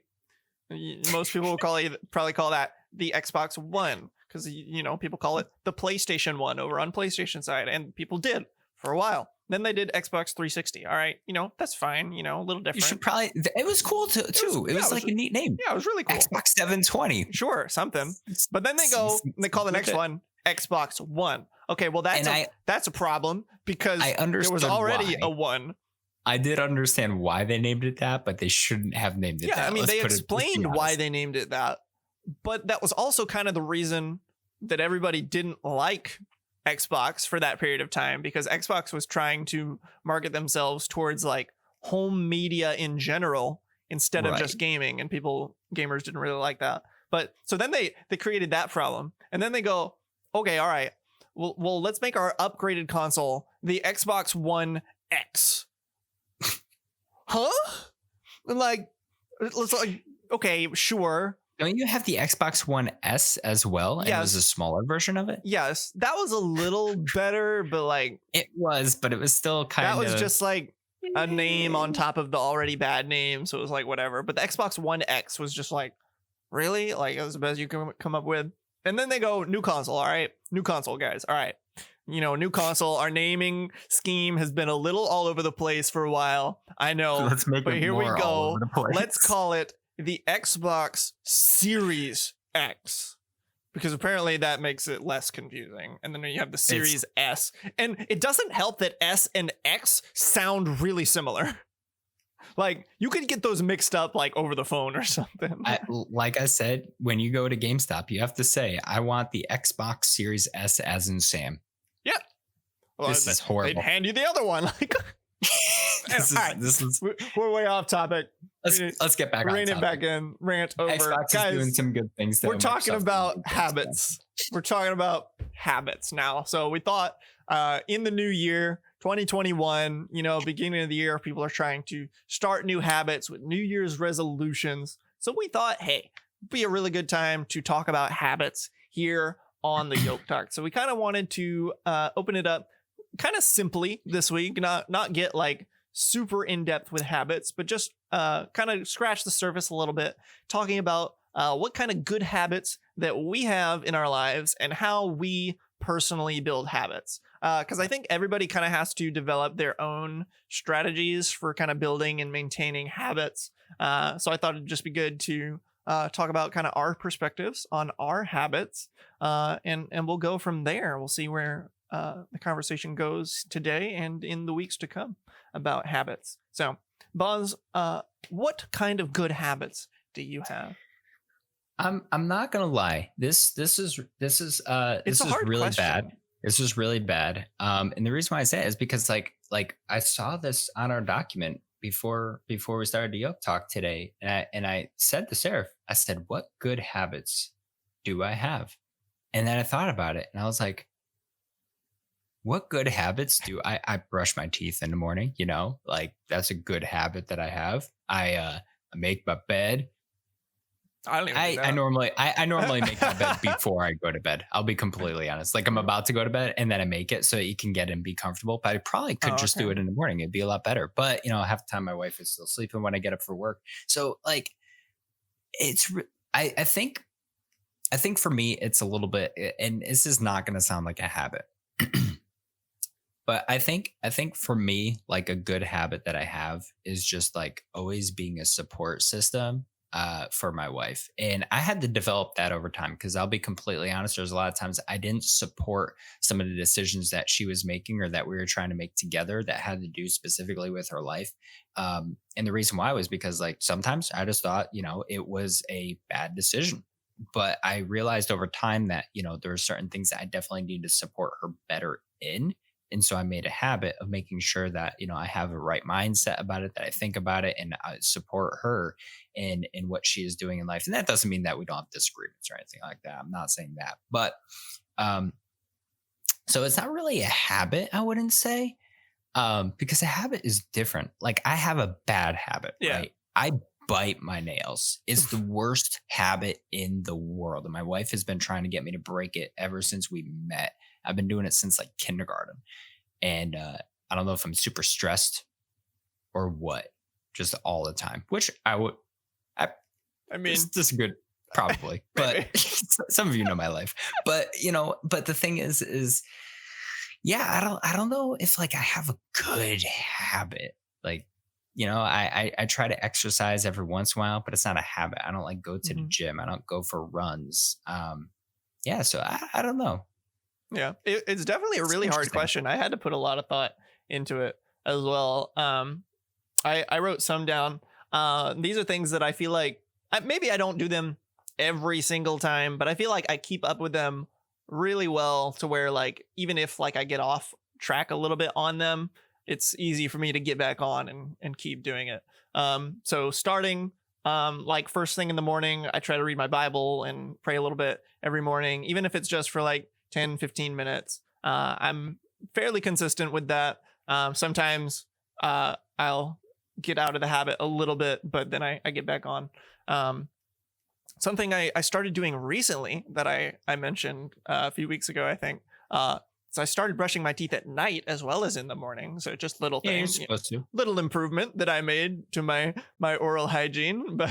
S1: Most people will probably call that the Xbox One because people call it the PlayStation One over on PlayStation side, and people did for a while. Then they did Xbox 360. All right, that's fine. A little different.
S2: You should probably. It was cool too. It was like a neat name.
S1: Yeah, it was really cool.
S2: Xbox 720.
S1: Sure, something. But then they call the next one Xbox One. Okay, well that's a problem because there was already a one.
S2: I did understand why they named it that, but they shouldn't have named it that.
S1: Yeah, I mean they explained why they named it that, but that was also kind of the reason that everybody didn't like Xbox for that period of time, because Xbox was trying to market themselves towards like home media in general instead of just gaming, and gamers didn't really like that. But so then they created that problem, and then they go, okay, all right, well let's make our upgraded console the Xbox One X. Huh? Like, okay, sure.
S2: Don't you have the Xbox One S as well? And
S1: yes.
S2: It was a smaller version of it?
S1: Yes. That was a little better, but like...
S2: It was, but it was still kind of...
S1: That was just like a name on top of the already bad name, so it was like whatever. But the Xbox One X was just like, really? Like, it was the best you can come up with? And then they go, new console, all right? New console, guys, all right. New console. Our naming scheme has been a little all over the place for a while. I know.
S2: Let's make
S1: but
S2: it
S1: here
S2: more
S1: we go.
S2: All over the place.
S1: Let's call it the Xbox Series X, because apparently that makes it less confusing. And then you have the Series S, and it doesn't help that S and X sound really similar. Like, you could get those mixed up like over the phone or something.
S2: Like I said, when you go to GameStop, you have to say, I want the Xbox Series S as in Sam.
S1: Yep. Well,
S2: this is horrible.
S1: They'd hand you the other one. Like, we're way off topic.
S2: Let's get back on topic.
S1: Rein it back in. Rant over.
S2: Xbox
S1: Guys,
S2: is doing some good things.
S1: We're talking about habits. We're talking about habits now. So we thought in the new year, 2021, beginning of the year, people are trying to start new habits with New Year's resolutions. So we thought, hey, it'd be a really good time to talk about habits here on the YokeTalk. So we kind of wanted to open it up kind of simply this week, not get like super in depth with habits, but just kind of scratch the surface a little bit, talking about what kind of good habits that we have in our lives and how we personally build habits. Because I think everybody kind of has to develop their own strategies for kind of building and maintaining habits. So I thought it'd just be good to talk about kind of our perspectives on our habits, and we'll go from there. We'll see where the conversation goes today and in the weeks to come about habits. So, Boz, what kind of good habits do you have?
S2: I'm not gonna lie. This is really question. Bad. This is really bad. And the reason why I say it is because like I saw this on our document before we started the YokeTalk today, and I said to Seraph, I said, what good habits do I have? And then I thought about it, and I was like, what good habits do I brush my teeth in the morning? Like that's a good habit that I have. I make my bed. I normally make my bed before I go to bed. I'll be completely honest. Like I'm about to go to bed and then I make it so that you can get in and be comfortable. But I probably could just do it in the morning. It'd be a lot better. But half the time my wife is still sleeping when I get up for work. So like I think for me it's a little bit, and this is not going to sound like a habit. But I think for me, like a good habit that I have is just like always being a support system for my wife. And I had to develop that over time because I'll be completely honest, there's a lot of times I didn't support some of the decisions that she was making or that we were trying to make together that had to do specifically with her life. And the reason why was because like sometimes I just thought, it was a bad decision. But I realized over time that, there are certain things that I definitely need to support her better in. And so I made a habit of making sure that, I have a right mindset about it, that I think about it and I support her in what she is doing in life. And that doesn't mean that we don't have disagreements or anything like that. I'm not saying that. But so it's not really a habit, I wouldn't say, because a habit is different. Like I have a bad habit, right? I bite my nails. It's the worst habit in the world. And my wife has been trying to get me to break it ever since we met. I've been doing it since like kindergarten. And I don't know if I'm super stressed or what, just all the time, which I mean, it's just good, probably, but some of you know my life, but but the thing is, yeah, I don't know if like I have a good habit. Like, I try to exercise every once in a while, but it's not a habit. I don't like go to the gym. I don't go for runs. So I don't know.
S1: Yeah, it's definitely a really hard question. I had to put a lot of thought into it as well. I wrote some down. These are things that I feel like maybe I don't do them every single time, but I feel like I keep up with them really well to where like even if like I get off track a little bit on them, it's easy for me to get back on and keep doing it. So starting like first thing in the morning, I try to read my Bible and pray a little bit every morning, even if it's just for like 10-15 minutes. I'm fairly consistent with that. Sometimes I'll get out of the habit a little bit, but then I get back on. Something I started doing recently that I mentioned a few weeks ago, I think. So I started brushing my teeth at night as well as in the morning. So just little things, little improvement that I made to my oral hygiene, but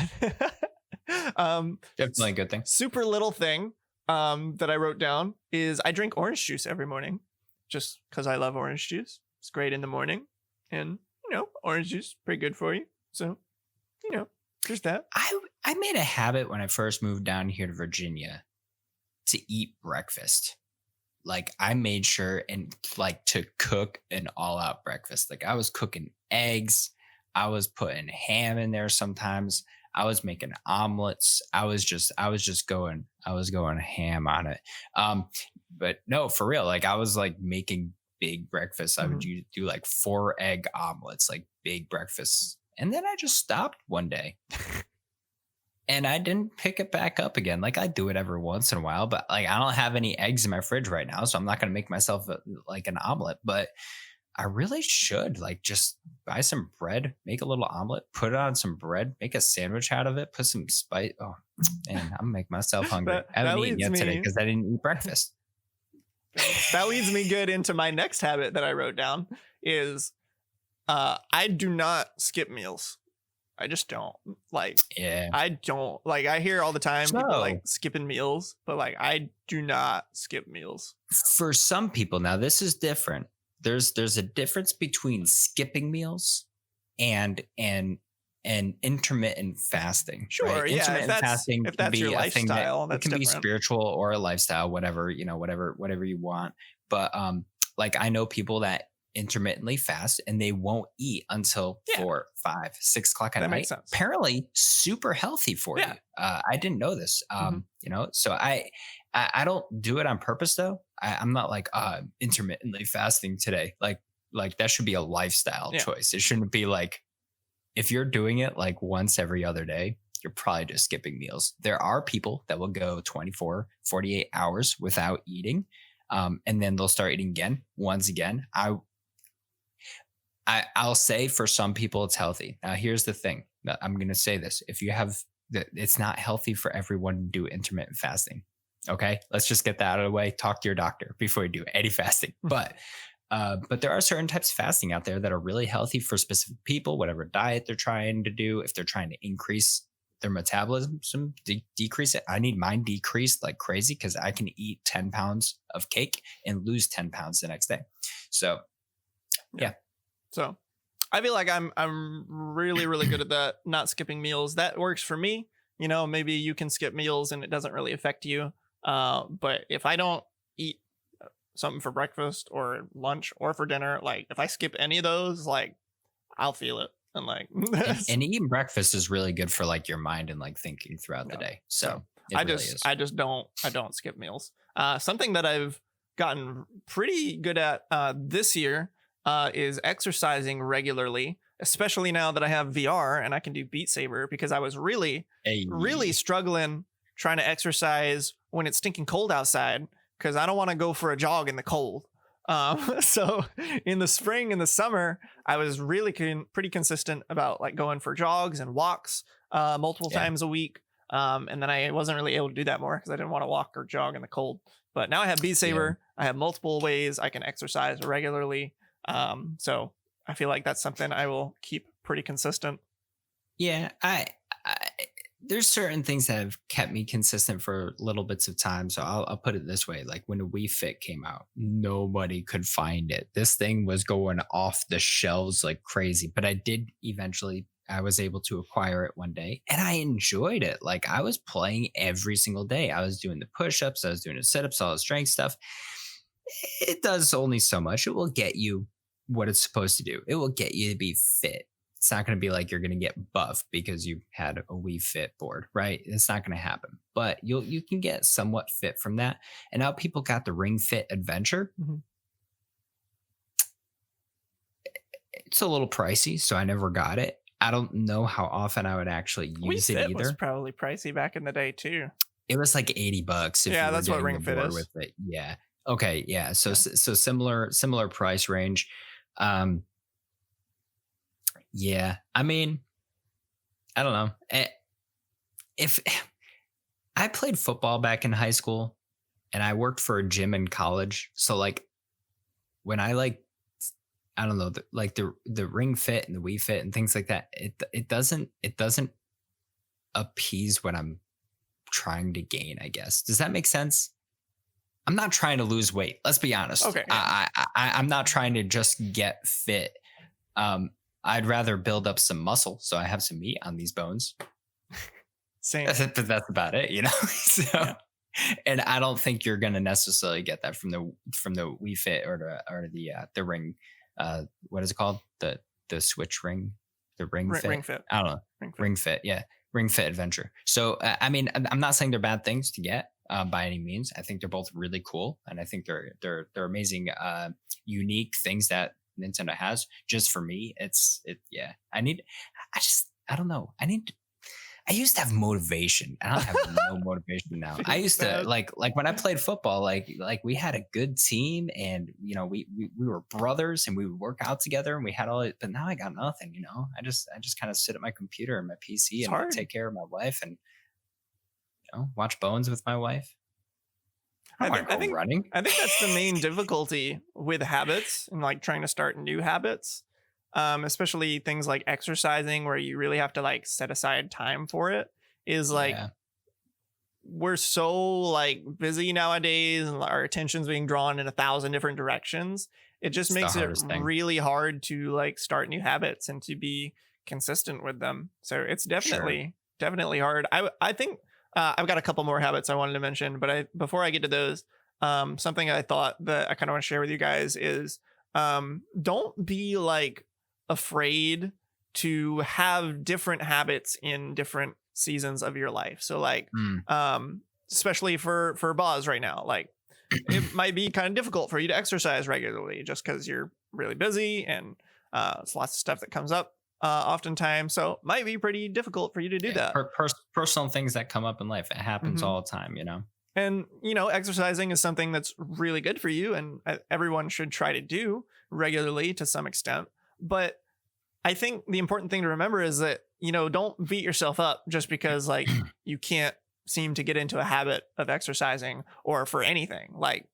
S2: definitely a good thing.
S1: Super little thing that I wrote down is I drink orange juice every morning just because I love orange juice. It's great in the morning, and orange juice pretty good for you. So there's that.
S2: I made a habit when I first moved down here to Virginia to eat breakfast. Like I made sure and like to cook an all out breakfast. Like I was cooking eggs. I was putting ham in there sometimes. I was making omelets. I was going ham on it. But no, for real. Like I was like making big breakfasts. I would do like 4 egg omelets, like big breakfasts. And then I just stopped one day. And I didn't pick it back up again. Like I do it every once in a while, but like I don't have any eggs in my fridge right now, so I'm not going to make myself like an omelet. But I really should like just buy some bread, make a little omelet, put it on some bread, make a sandwich out of it, put some spice. Oh man, I'm gonna make myself hungry. I haven't eaten yet today because I didn't eat breakfast.
S1: That leads me good into my next habit that I wrote down is I do not skip meals. I just don't like.
S2: Yeah.
S1: I don't like. I hear all the time people like skipping meals, but like I do not skip meals.
S2: For some people, now this is different. There's a difference between skipping meals and intermittent fasting.
S1: Sure,
S2: right?
S1: Yeah.
S2: Intermittent fasting
S1: if that's your lifestyle,
S2: it can be spiritual or a lifestyle, whatever you want. But like I know people that intermittently fast and they won't eat until 4, 5, 6 o'clock at night.
S1: Makes sense.
S2: Apparently super healthy for you. I didn't know this. So I don't do it on purpose though. I'm not like intermittently fasting today. Like that should be a lifestyle choice. It shouldn't be like if you're doing it like once every other day, you're probably just skipping meals. There are people that will go 24, 48 hours without eating. And then they'll start eating again. Once again, I'll say for some people it's healthy. Now, here's the thing. I'm going to say this. If you have it's not healthy for everyone to do intermittent fasting. Okay. Let's just get that out of the way. Talk to your doctor before you do any fasting. But there are certain types of fasting out there that are really healthy for specific people, whatever diet they're trying to do. If they're trying to increase their metabolism, decrease it. I need mine decreased like crazy because I can eat 10 pounds of cake and lose 10 pounds the next day. So, yeah.
S1: So I feel like I'm really, really good at that, not skipping meals. That works for me. You know, maybe you can skip meals and it doesn't really affect you. But if I don't eat something for breakfast or lunch or for dinner, like if I skip any of those, like I'll feel it. And like
S2: and eating breakfast is really good for like your mind and like thinking throughout the day. So
S1: I don't skip meals. Something that I've gotten pretty good at this year is exercising regularly, especially now that I have VR and I can do Beat Saber, because I was really struggling trying to exercise when it's stinking cold outside because I don't want to go for a jog in the cold. So in the spring and the summer, I was really pretty consistent about like going for jogs and walks multiple times a week. And then I wasn't really able to do that more because I didn't want to walk or jog in the cold. But now I have Beat Saber. I have multiple ways I can exercise regularly. So I feel like that's something I will keep pretty consistent.
S2: Yeah, I there's certain things that have kept me consistent for little bits of time. So I'll put it this way. Like when the Wii Fit came out, nobody could find it. This thing was going off the shelves like crazy, but I was able to acquire it one day and I enjoyed it. Like I was playing every single day. I was doing the push-ups. I was doing the sit-ups, all the strength stuff. It does only so much. It will get you what it's supposed to do. It will get you to be fit. It's not going to be like you're going to get buff because you had a Wii Fit board, right? It's not going to happen, but you can get somewhat fit from that. And now people got the Ring Fit Adventure. Mm-hmm. It's a little pricey, so I never got it. I don't know how often I would actually use it either. It was
S1: probably pricey back in the day too.
S2: It was like $80.
S1: Yeah, that's what Ring Fit is.
S2: With it. Yeah. Okay. Yeah. So similar price range. Yeah, I mean, I don't know. If I played football back in high school and I worked for a gym in college. So like when I I don't know, the Ring Fit and the Wii Fit and things like that, it doesn't appease what I'm trying to gain, I guess. Does that make sense? I'm not trying to lose weight. Let's be honest.
S1: Okay.
S2: I'm not trying to just get fit. I'd rather build up some muscle so I have some meat on these bones.
S1: Same.
S2: That's about it, you know? So, yeah. And I don't think you're going to necessarily get that from the Wii Fit or the Ring. What is it called? The Switch Ring, the Ring Fit.
S1: Ring Fit.
S2: I don't know. Ring Fit. Yeah. Ring Fit Adventure. So, I mean, I'm not saying they're bad things to get by any means. I think they're both really cool. And I think they're amazing, unique things that Nintendo has. Just for me, yeah. I don't know. I used to have motivation. I don't have no motivation now. I used to like when I played football, like we had a good team, and you know we were brothers, and we would work out together, and we had all it. But now I got nothing. You know, I just kind of sit at my computer and my PC and take care of my wife, and watch Bones with my wife.
S1: I think running. I think that's the main difficulty with habits and like trying to start new habits. Especially things like exercising, where you really have to like set aside time for it, is like we're so like busy nowadays, and our attention's being drawn in 1,000 different directions. It just makes it really hard to like start new habits and to be consistent with them. So it's definitely hard. I think I've got a couple more habits I wanted to mention, but before I get to those, something I thought that I kind of want to share with you guys is don't be like afraid to have different habits in different seasons of your life. So like especially for Boz right now, like it might be kind of difficult for you to exercise regularly just because you're really busy, and it's lots of stuff that comes up oftentimes, so it might be pretty difficult for you to do that.
S2: Personal things that come up in life, it happens all the time, you know.
S1: And exercising is something that's really good for you, and everyone should try to do regularly to some extent. But I think the important thing to remember is that, don't beat yourself up just because like you can't seem to get into a habit of exercising or for anything. Like,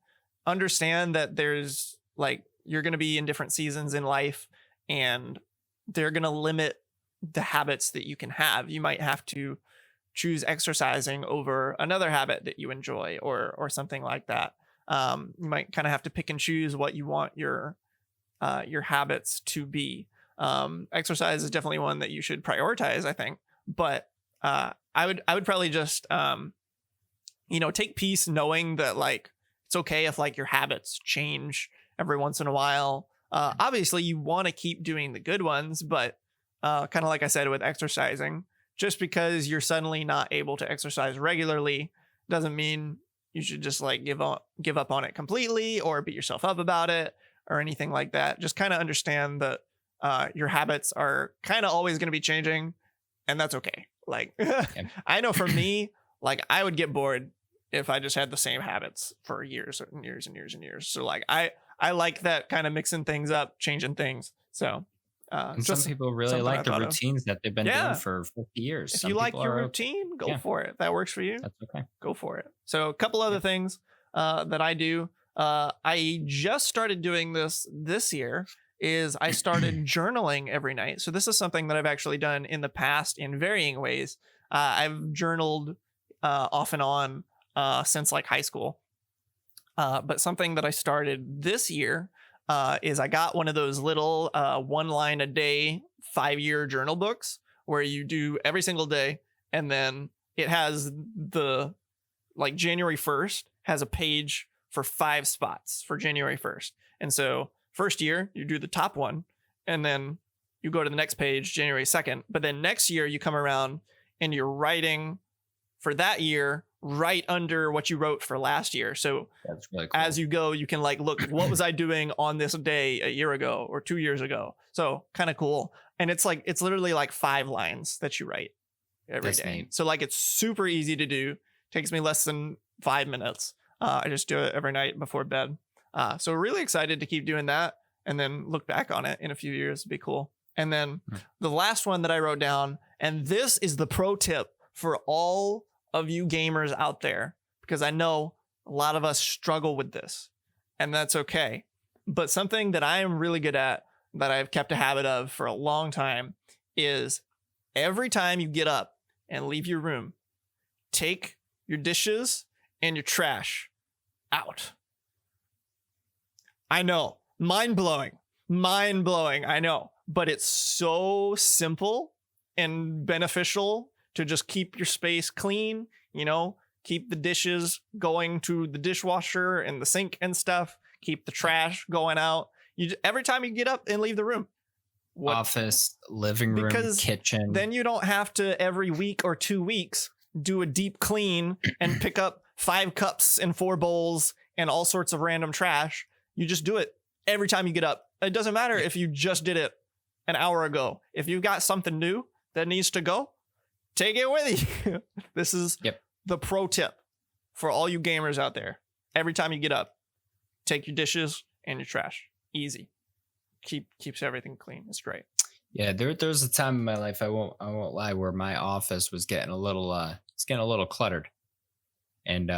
S1: understand that there's like, you're going to be in different seasons in life, and they're going to limit the habits that you can have. You might have to choose exercising over another habit that you enjoy or something like that. You might kind of have to pick and choose what you want your habits to be. Exercise is definitely one that you should prioritize, I think. But I would probably just take peace knowing that like it's okay if like your habits change every once in a while. Obviously you want to keep doing the good ones, but kind of like I said with exercising, just because you're suddenly not able to exercise regularly doesn't mean you should just like give up on it completely or beat yourself up about it or anything like that. Just kind of understand that your habits are kind of always going to be changing, and that's okay. Like, I know for me, like I would get bored if I just had the same habits for years and years and years and years. So like I like that kind of mixing things up, changing things. So
S2: and some people really like the routines that they've been doing for 50 years.
S1: If you like your routine, go for it. If that works for you,
S2: that's okay.
S1: Go for it. So a couple other things that I do. I just started doing this year. Is I started journaling every night. So this is something that I've actually done in the past in varying ways. I've journaled off and on since like high school. But something that I started this year is I got one of those little 1 line a day 5-year journal books where you do every single day, and then it has the like January 1st has a page for 5 spots for January 1st. And so first year you do the top one, and then you go to the next page January 2nd. But then next year you come around and you're writing for that year right under what you wrote for last year. So that's really cool. As you go, you can like look, what was I doing on this day a year ago or 2 years ago? So kind of cool. And it's literally like 5 lines that you write every day. Neat. So like it's super easy to do. Takes me less than 5 minutes. I just do it every night before bed. So really excited to keep doing that and then look back on it in a few years. It'd be cool. And then the last one that I wrote down, and this is the pro tip for all of you gamers out there, because I know a lot of us struggle with this, and that's okay. But something that I am really good at, that I've kept a habit of for a long time, is every time you get up and leave your room, take your dishes and your trash out. I know, mind blowing, I know, but it's so simple and beneficial to just keep your space clean, keep the dishes going to the dishwasher and the sink and stuff, keep the trash going out. Every time you get up and leave the room.
S2: Office, living room, kitchen.
S1: Then you don't have to every week or 2 weeks do a deep clean and pick up 5 cups and 4 bowls and all sorts of random trash. You just do it every time you get up. It doesn't matter if you just did it an hour ago. If you've got something new that needs to go, take it with you. This is the pro tip for all you gamers out there. Every time you get up, take your dishes and your trash. Easy. Keeps everything clean. It's great.
S2: Yeah, there's a time in my life, I won't lie, where my office was getting a little cluttered. And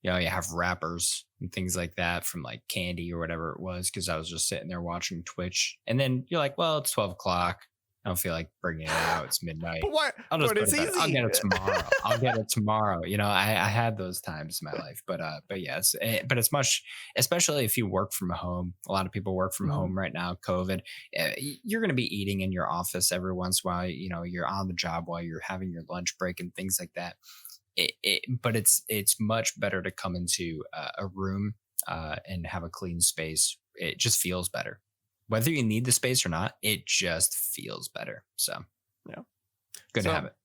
S2: you have wrappers and things like that from like candy or whatever it was, because I was just sitting there watching Twitch. And then you're like, well, it's 12 o'clock. I don't feel like bringing it out. It's midnight. I'll just put it back. I'll get it tomorrow. I had those times in my life, but yes, but it's much, especially if you work from home. A lot of people work from home right now. COVID, you're going to be eating in your office every once in a while. You're on the job while you're having your lunch break and things like that. But it's much better to come into a room and have a clean space. It just feels better. Whether you need the space or not, it just feels better. So, good to have it.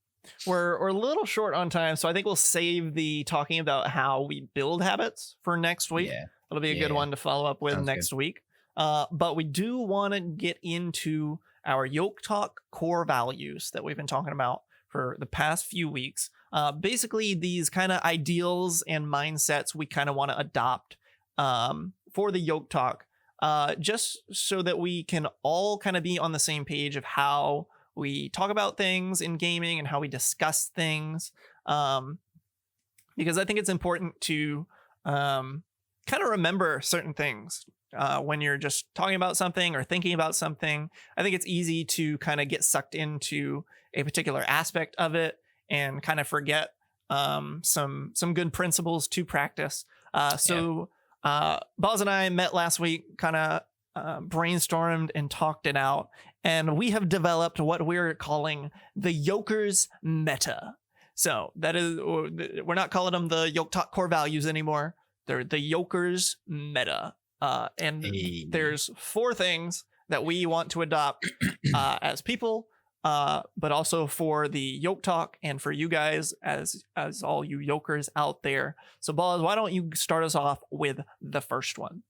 S1: We're a little short on time, so I think we'll save the talking about how we build habits for next week. Yeah. It'll be a good one to follow up with next week. But we do want to get into our YokeTalk core values that we've been talking about for the past few weeks. Basically, these kind of ideals and mindsets we kind of want to adopt for the YokeTalk. Just so that we can all kind of be on the same page of how we talk about things in gaming and how we discuss things. Because I think it's important to kind of remember certain things when you're just talking about something or thinking about something. I think it's easy to kind of get sucked into a particular aspect of it and kind of forget some good principles to practice. Boz and I met last week, kind of brainstormed and talked it out, and we have developed what we're calling the Yokers Meta. So that is, we're not calling them the YokeTalk core values anymore. They're the Yokers Meta. There's 4 things that we want to adopt as people, but also for the YokeTalk and for you guys as all you Yokers out there. So Boz, why don't you start us off with the first one?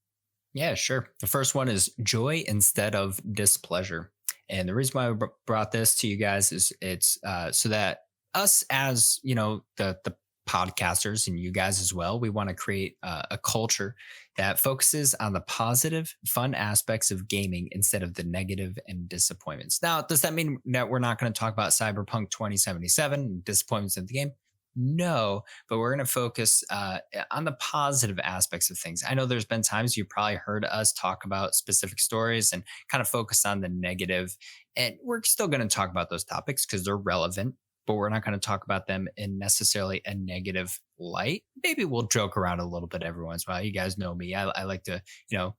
S2: Yeah, sure. The first one is joy instead of displeasure. And the reason why I brought this to you guys is it's so that us as, the podcasters and you guys as well, we want to create a culture that focuses on the positive, fun aspects of gaming instead of the negative and disappointments. Now, does that mean that we're not going to talk about Cyberpunk 2077 and disappointments in the game? No, but we're going to focus on the positive aspects of things. I know there's been times you've probably heard us talk about specific stories and kind of focus on the negative, and we're still going to talk about those topics because they're relevant, but we're not going to talk about them in necessarily a negative light. Maybe we'll joke around a little bit every once in a while. You guys know me. I like to,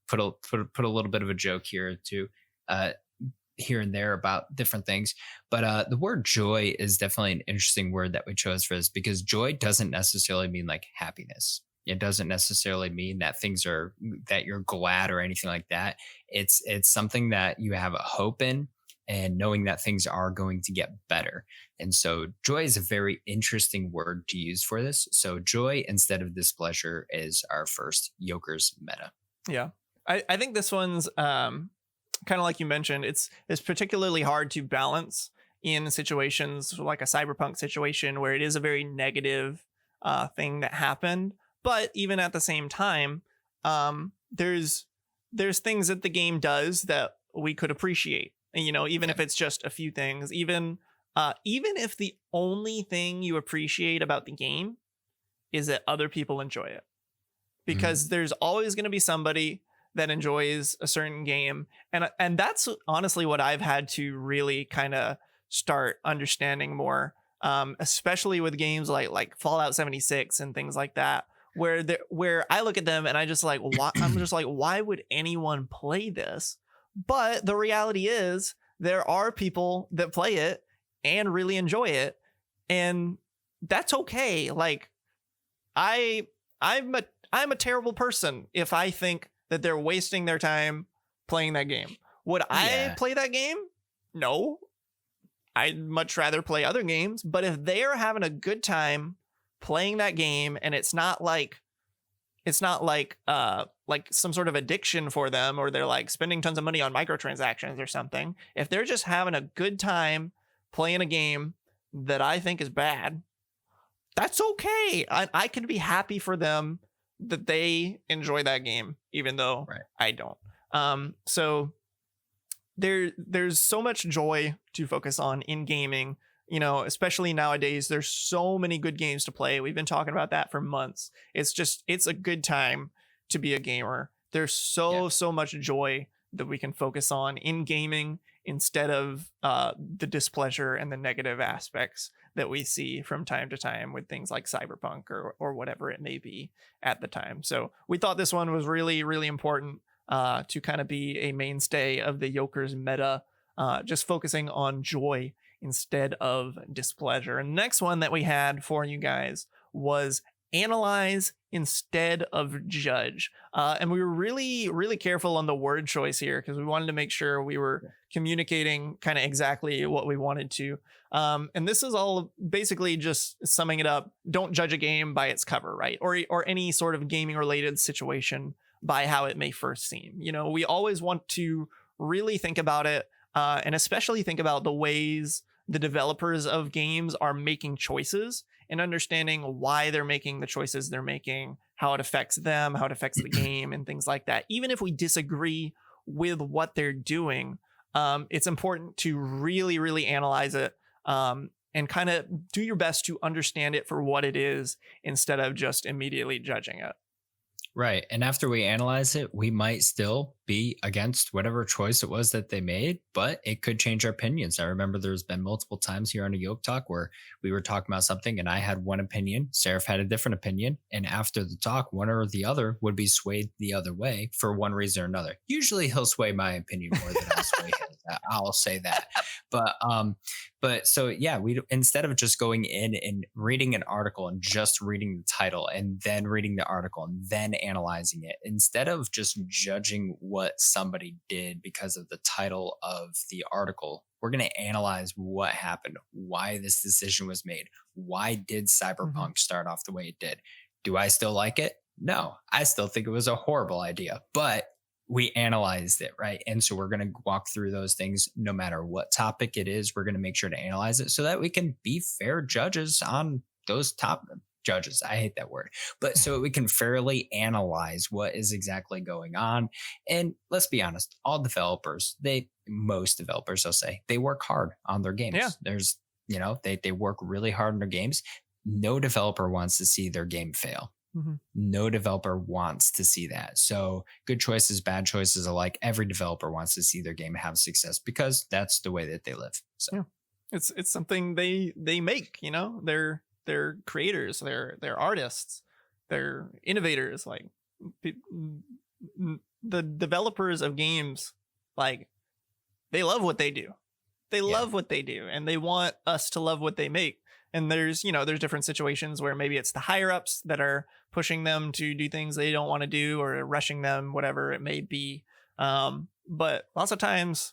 S2: put a little bit of a joke here to here and there about different things. But the word joy is definitely an interesting word that we chose for this, because joy doesn't necessarily mean like happiness. It doesn't necessarily mean that that you're glad or anything like that. It's something that you have a hope in, and knowing that things are going to get better. And so joy is a very interesting word to use for this. So joy instead of displeasure is our first Yokers Meta.
S1: Yeah. I think this one's kind of like you mentioned, it's particularly hard to balance in situations like a Cyberpunk situation where it is a very negative thing that happened. But even at the same time, there's things that the game does that we could appreciate. And, even if it's just a few things, even if the only thing you appreciate about the game is that other people enjoy it, because there's always going to be somebody that enjoys a certain game. And that's honestly what I've had to really kind of start understanding more, especially with games like Fallout 76 and things like that, where I look at them and I'm just like, why would anyone play this? But the reality is there are people that play it and really enjoy it. And that's okay. Like I'm a terrible person if I think that they're wasting their time playing that game. Would I play that game? No. I'd much rather play other games. But if they're having a good time playing that game, and it's not like some sort of addiction for them, or they're like spending tons of money on microtransactions or something. If they're just having a good time playing a game that I think is bad, that's okay. I can be happy for them that they enjoy that game, even though I don't. So there's so much joy to focus on in gaming, you know, especially nowadays. There's so many good games to play. We've been talking about that for months. It's a good time to be a gamer. There's so much joy that we can focus on in gaming instead of the displeasure and the negative aspects that we see from time to time with things like Cyberpunk or whatever it may be at the time. So we thought this one was really, really important to kind of be a mainstay of the Yokers meta, just focusing on joy instead of displeasure. And the next one that we had for you guys was analyze instead of judge. And we were really, really careful on the word choice here because we wanted to make sure we were communicating kind of exactly what we wanted to. And this is all basically just summing it up. Don't judge a game by its cover, right? Or any sort of gaming related situation by how it may first seem. You know, we always want to really think about it, and especially think about the ways the developers of games are making choices and understanding why they're making the choices they're making, how it affects them, how it affects the game, and things like that. Even if we disagree with what they're doing, it's important to really, really analyze it, and kind of do your best to understand it for what it is instead of just immediately judging it.
S2: Right. And after we analyze it, we might still be against whatever choice it was that they made, but it could change our opinions. I remember there's been multiple times here on a YokeTalk where we were talking about something and I had one opinion, Seraph had a different opinion. And after the talk, one or the other would be swayed the other way for one reason or another. Usually he'll sway my opinion more than I'll sway his. I'll say that. But so, yeah, we instead of just going in and reading an article and just reading the title and then reading the article and then analyzing it, instead of just judging what somebody did because of the title of the article, we're going to analyze what happened, why this decision was made. Why did Cyberpunk start off the way it did? Do I still like it? No, I still think it was a horrible idea, but we analyzed it, right? And so we're going to walk through those things no matter what topic it is. We're going to make sure to analyze it so that we can be fair judges on those top judges. I hate that word, but so we can fairly analyze what is exactly going on. And let's be honest, all developers, most developers, I'll say, they work hard on their games.
S1: Yeah.
S2: There's, you know, they work really hard on their games. No developer wants to see their game fail. No developer wants to see that. So good choices, bad choices alike, every developer wants to see their game have success because that's the way that they live. So
S1: yeah. It's something they make, you know, they're creators, they're artists, they're innovators. Like the developers of games, like they love what they do. They love what they do, and they want us to love what they make. And there's different situations where maybe it's the higher ups that are pushing them to do things they don't want to do or rushing them, whatever it may be. But lots of times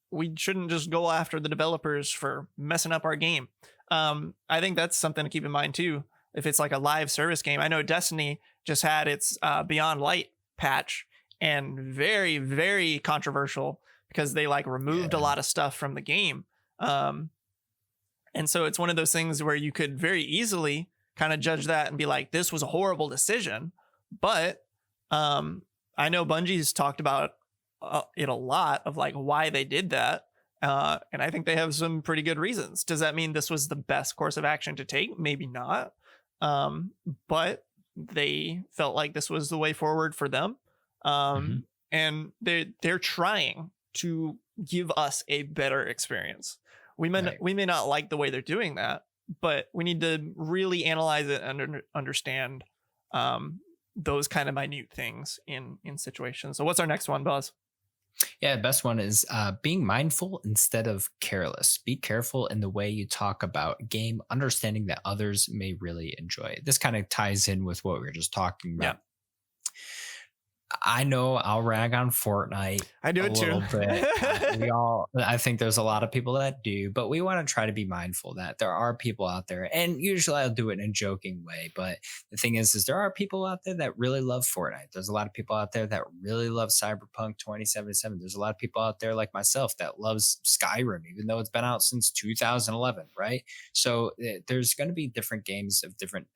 S1: we shouldn't just go after the developers for messing up our game. I think that's something to keep in mind too. If it's like a live service game, I know Destiny just had its Beyond Light patch, and very, very controversial because they like removed a lot of stuff from the game. And so it's one of those things where you could very easily kind of judge that and be like, this was a horrible decision. But I know Bungie's talked about it a lot of like why they did that. And I think they have some pretty good reasons. Does that mean this was the best course of action to take? Maybe not. But they felt like this was the way forward for them. And they're trying to give us a better experience. We may not like the way they're doing that, but we need to really analyze it and understand those kind of minute things in situations. So what's our next one, Boz?
S2: Yeah, the best one is being mindful instead of careless. Be careful in the way you talk about game, understanding that others may really enjoy it. This kind of ties in with what we were just talking
S1: Yeah.
S2: about. I know I'll rag on Fortnite
S1: I do
S2: a
S1: it too.
S2: little bit. I think there's a lot of people that do, but we want to try to be mindful that there are people out there, and usually I'll do it in a joking way. But the thing is there are people out there that really love Fortnite. There's a lot of people out there that really love Cyberpunk 2077. There's a lot of people out there like myself that loves Skyrim, even though it's been out since 2011, right? So there's going to be different games of different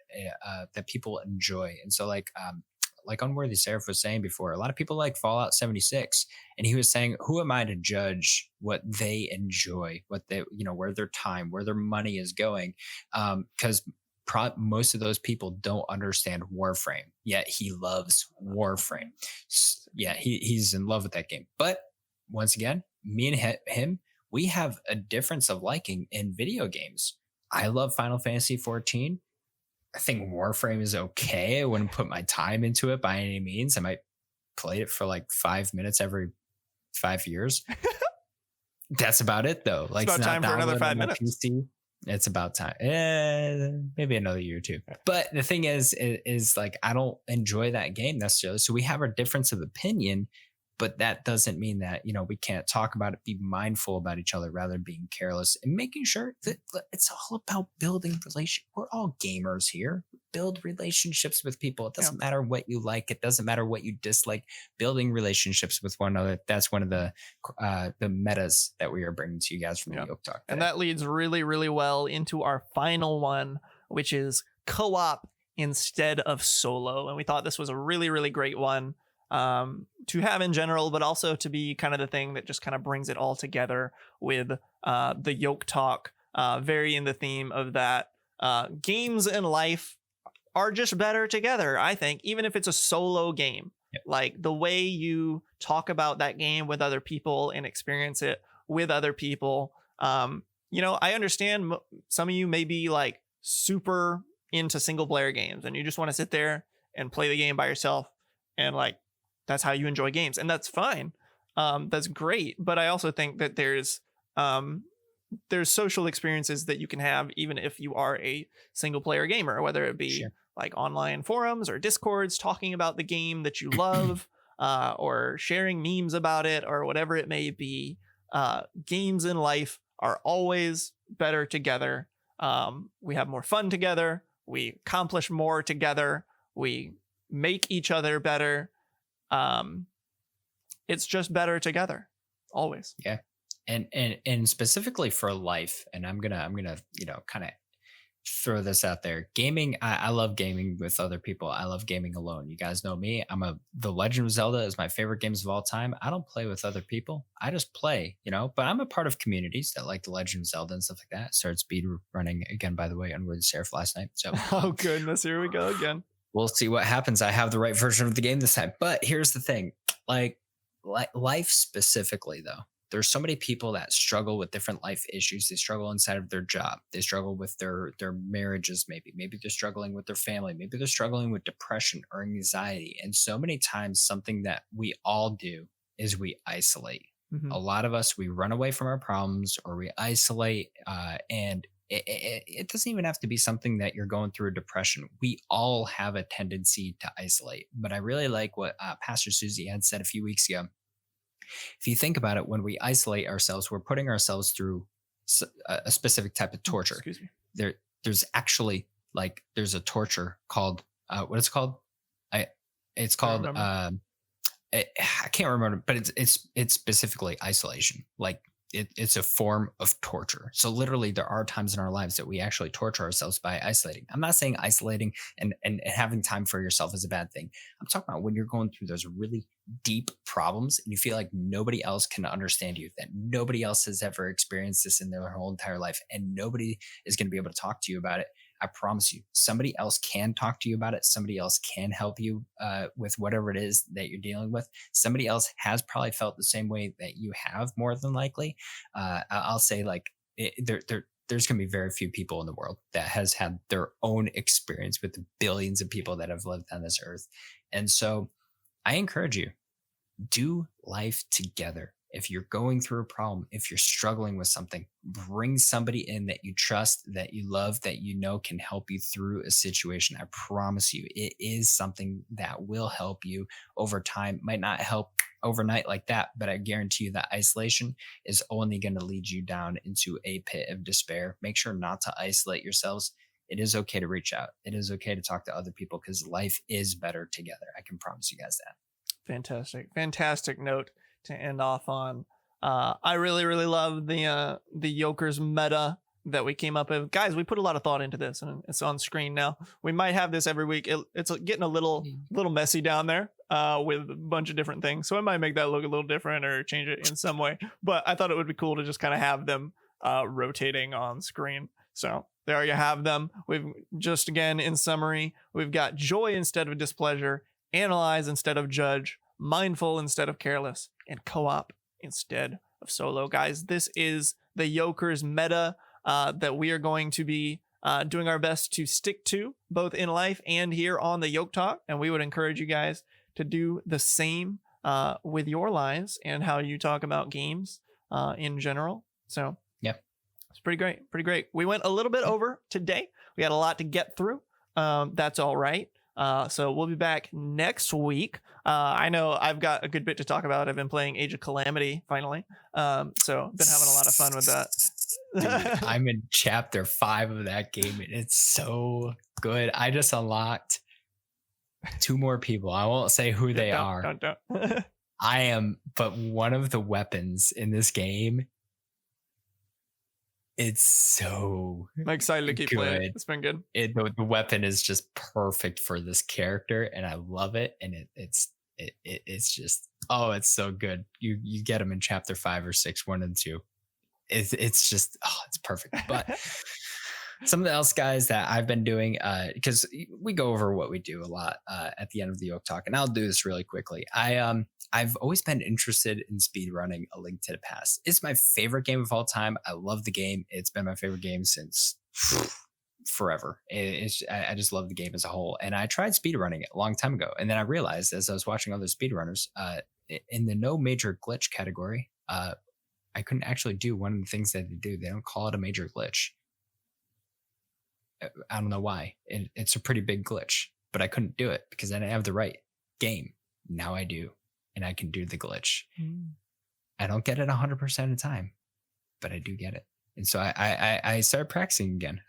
S2: that people enjoy, and so like UnworthySeraph was saying before, a lot of people like Fallout 76, and he was saying, who am I to judge what they enjoy, what they, where their time, where their money is going? Because most of those people don't understand Warframe, yet he loves Warframe. Yeah, he's in love with that game. But once again, me and him, we have a difference of liking in video games. I love Final Fantasy 14. I think Warframe is okay. I wouldn't put my time into it by any means. I might play it for like 5 minutes every 5 years. That's about it, though. Like,
S1: it's about time for another 5 minutes.
S2: PC. It's about time. Maybe another year or two. But the thing is like, I don't enjoy that game necessarily. So we have a difference of opinion, but that doesn't mean that, we can't talk about it, be mindful about each other rather than being careless and making sure that it's all about building relationships. We're all gamers here. Build relationships with people. It doesn't matter what you like. It doesn't matter what you dislike. Building relationships with one another. That's one of the metas that we are bringing to you guys from the YokeTalk today.
S1: And that leads really, really well into our final one, which is co-op instead of solo. And we thought this was a really, really great one to have in general, but also to be kind of the thing that just kind of brings it all together with the YokeTalk, very in the theme of that games in life are just better together, I think, even if it's a solo game.
S2: Yep.
S1: Like the way you talk about that game with other people and experience it with other people. I understand some of you may be like super into single player games and you just want to sit there and play the game by yourself, and like that's how you enjoy games, and that's fine. That's great. But I also think that there's social experiences that you can have even if you are a single player gamer, whether it be like online forums or discords talking about the game that you love, or sharing memes about it, or whatever it may be. Games in life are always better together. We have more fun together. We accomplish more together. We make each other better. It's just better together, always.
S2: Yeah. And specifically for life, and I'm gonna kind of throw this out there. Gaming, I love gaming with other people. I love gaming alone. You guys know me. The Legend of Zelda is my favorite games of all time. I don't play with other people. I just play, but I'm a part of communities that like the Legend of Zelda and stuff like that. Started speed running again, by the way, UnworthySeraph last night. So
S1: oh goodness, here we go again.
S2: We'll see what happens. I have the right version of the game this time. But here's the thing, like life specifically though. There's so many people that struggle with different life issues. They struggle inside of their job. They struggle with their marriages. Maybe they're struggling with their family. Maybe they're struggling with depression or anxiety. And so many times something that we all do is we isolate. Mm-hmm. A lot of us, we run away from our problems or we isolate. And it doesn't even have to be something that you're going through a depression. We all have a tendency to isolate. But I really like what Pastor Susie had said a few weeks ago. If you think about it, when we isolate ourselves, we're putting ourselves through a specific type of torture.
S1: Excuse me.
S2: There's actually there's a torture called what it's called. It's called I can't remember, but it's specifically isolation. Like it's a form of torture. So literally there are times in our lives that we actually torture ourselves by isolating. I'm not saying isolating and having time for yourself is a bad thing. I'm talking about when you're going through those really deep problems and you feel like nobody else can understand you, that nobody else has ever experienced this in their whole entire life and nobody is going to be able to talk to you about it. I promise you, somebody else can talk to you about it. Somebody else can help you with whatever it is that you're dealing with. Somebody else has probably felt the same way that you have, more than likely. I'll say there's going to be very few people in the world that has had their own experience with the billions of people that have lived on this earth. And so I encourage you, do life together. If you're going through a problem, if you're struggling with something, bring somebody in that you trust, that you love, that you know can help you through a situation. I promise you, it is something that will help you over time. Might not help overnight like that, but I guarantee you that isolation is only going to lead you down into a pit of despair. Make sure not to isolate yourselves. It is okay to reach out. It is okay to talk to other people because life is better together. I can promise you guys that.
S1: Fantastic note to end off on. I really love the Yokers Meta that we came up with. Guys, we put a lot of thought into this, and it's on screen now. We might have this every week. It's getting a little messy down there with a bunch of different things, so I might make that look a little different or change it in some way. But I thought it would be cool to just kind of have them rotating on screen. So there you have them. We've just, again, in summary, we've got joy instead of displeasure, analyze instead of judge, mindful instead of careless, and co-op instead of solo. Guys, this is the Yokers Meta that we are going to be doing our best to stick to, both in life and here on the YokeTalk. And we would encourage you guys to do the same with your lives and how you talk about games in general. So
S2: yeah,
S1: it's pretty great. We went a little bit over today. We had a lot to get through. That's all right. So we'll be back next week. I know I've got a good bit to talk about. I've been playing Age of Calamity finally. So been having a lot of fun with that.
S2: Dude, I'm in chapter 5 of that game and it's so good. I just unlocked 2 more people. I won't say who they are.
S1: Don't.
S2: I am, but one of the weapons in this game, it's so
S1: I'm excited to keep playing. It's been good.
S2: The weapon is just perfect for this character, and I love it. And it's just, oh, it's so good. You get them in chapter 5 or 6, 1 and 2. It's just, oh, it's perfect. But something else, guys, that I've been doing, because we go over what we do a lot at the end of the YokeTalk, and I'll do this really quickly. I've always been interested in speedrunning A Link to the Past. It's my favorite game of all time. I love the game. It's been my favorite game since forever. I just love the game as a whole. And I tried speedrunning it a long time ago. And then I realized as I was watching other speedrunners, in the no major glitch category, I couldn't actually do one of the things that they do. They don't call it a major glitch. I don't know why. It's a pretty big glitch, but I couldn't do it because I didn't have the right game. Now I do. And I can do the glitch. I don't get it 100% of the time, but I do get it. And so I started practicing again.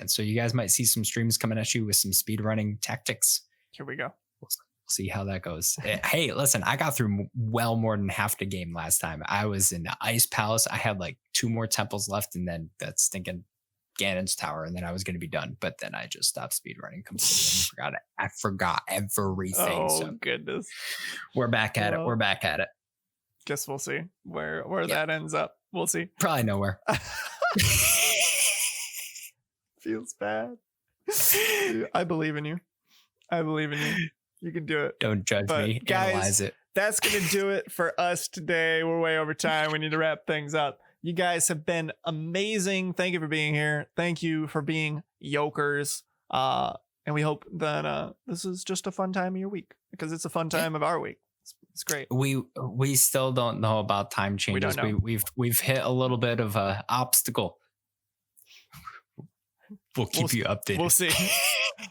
S2: So you guys might see some streams coming at you with some speed running tactics.
S1: Here we go.
S2: We'll see how that goes. Hey, listen, I got through well more than half the game last time. I was in the Ice Palace. I had like 2 more temples left, and then that stinking Ganon's Tower, and then I was going to be done. But then I just stopped speedrunning completely and I forgot everything.
S1: Oh, goodness.
S2: We're back at it.
S1: Guess we'll see where that ends up. We'll see.
S2: Probably nowhere.
S1: Feels bad. I believe in you. You can do it.
S2: Don't judge me.
S1: Guys,
S2: analyze it.
S1: That's going to do it for us today. We're way over time. We need to wrap things up. You guys have been amazing. Thank you for being here. Thank you for being Yokers. And we hope that this is just a fun time of your week, because it's a fun time of our week. It's great.
S2: We still don't know about time changes. We've hit a little bit of a obstacle. We'll keep you updated.
S1: We'll see.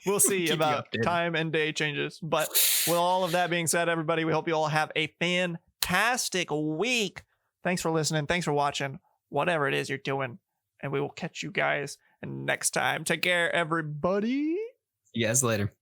S1: We'll see about time and day changes. But with all of that being said, everybody, we hope you all have a fantastic week. Thanks for listening. Thanks for watching, whatever it is you're doing. And we will catch you guys next time. Take care, everybody.
S2: See you guys later.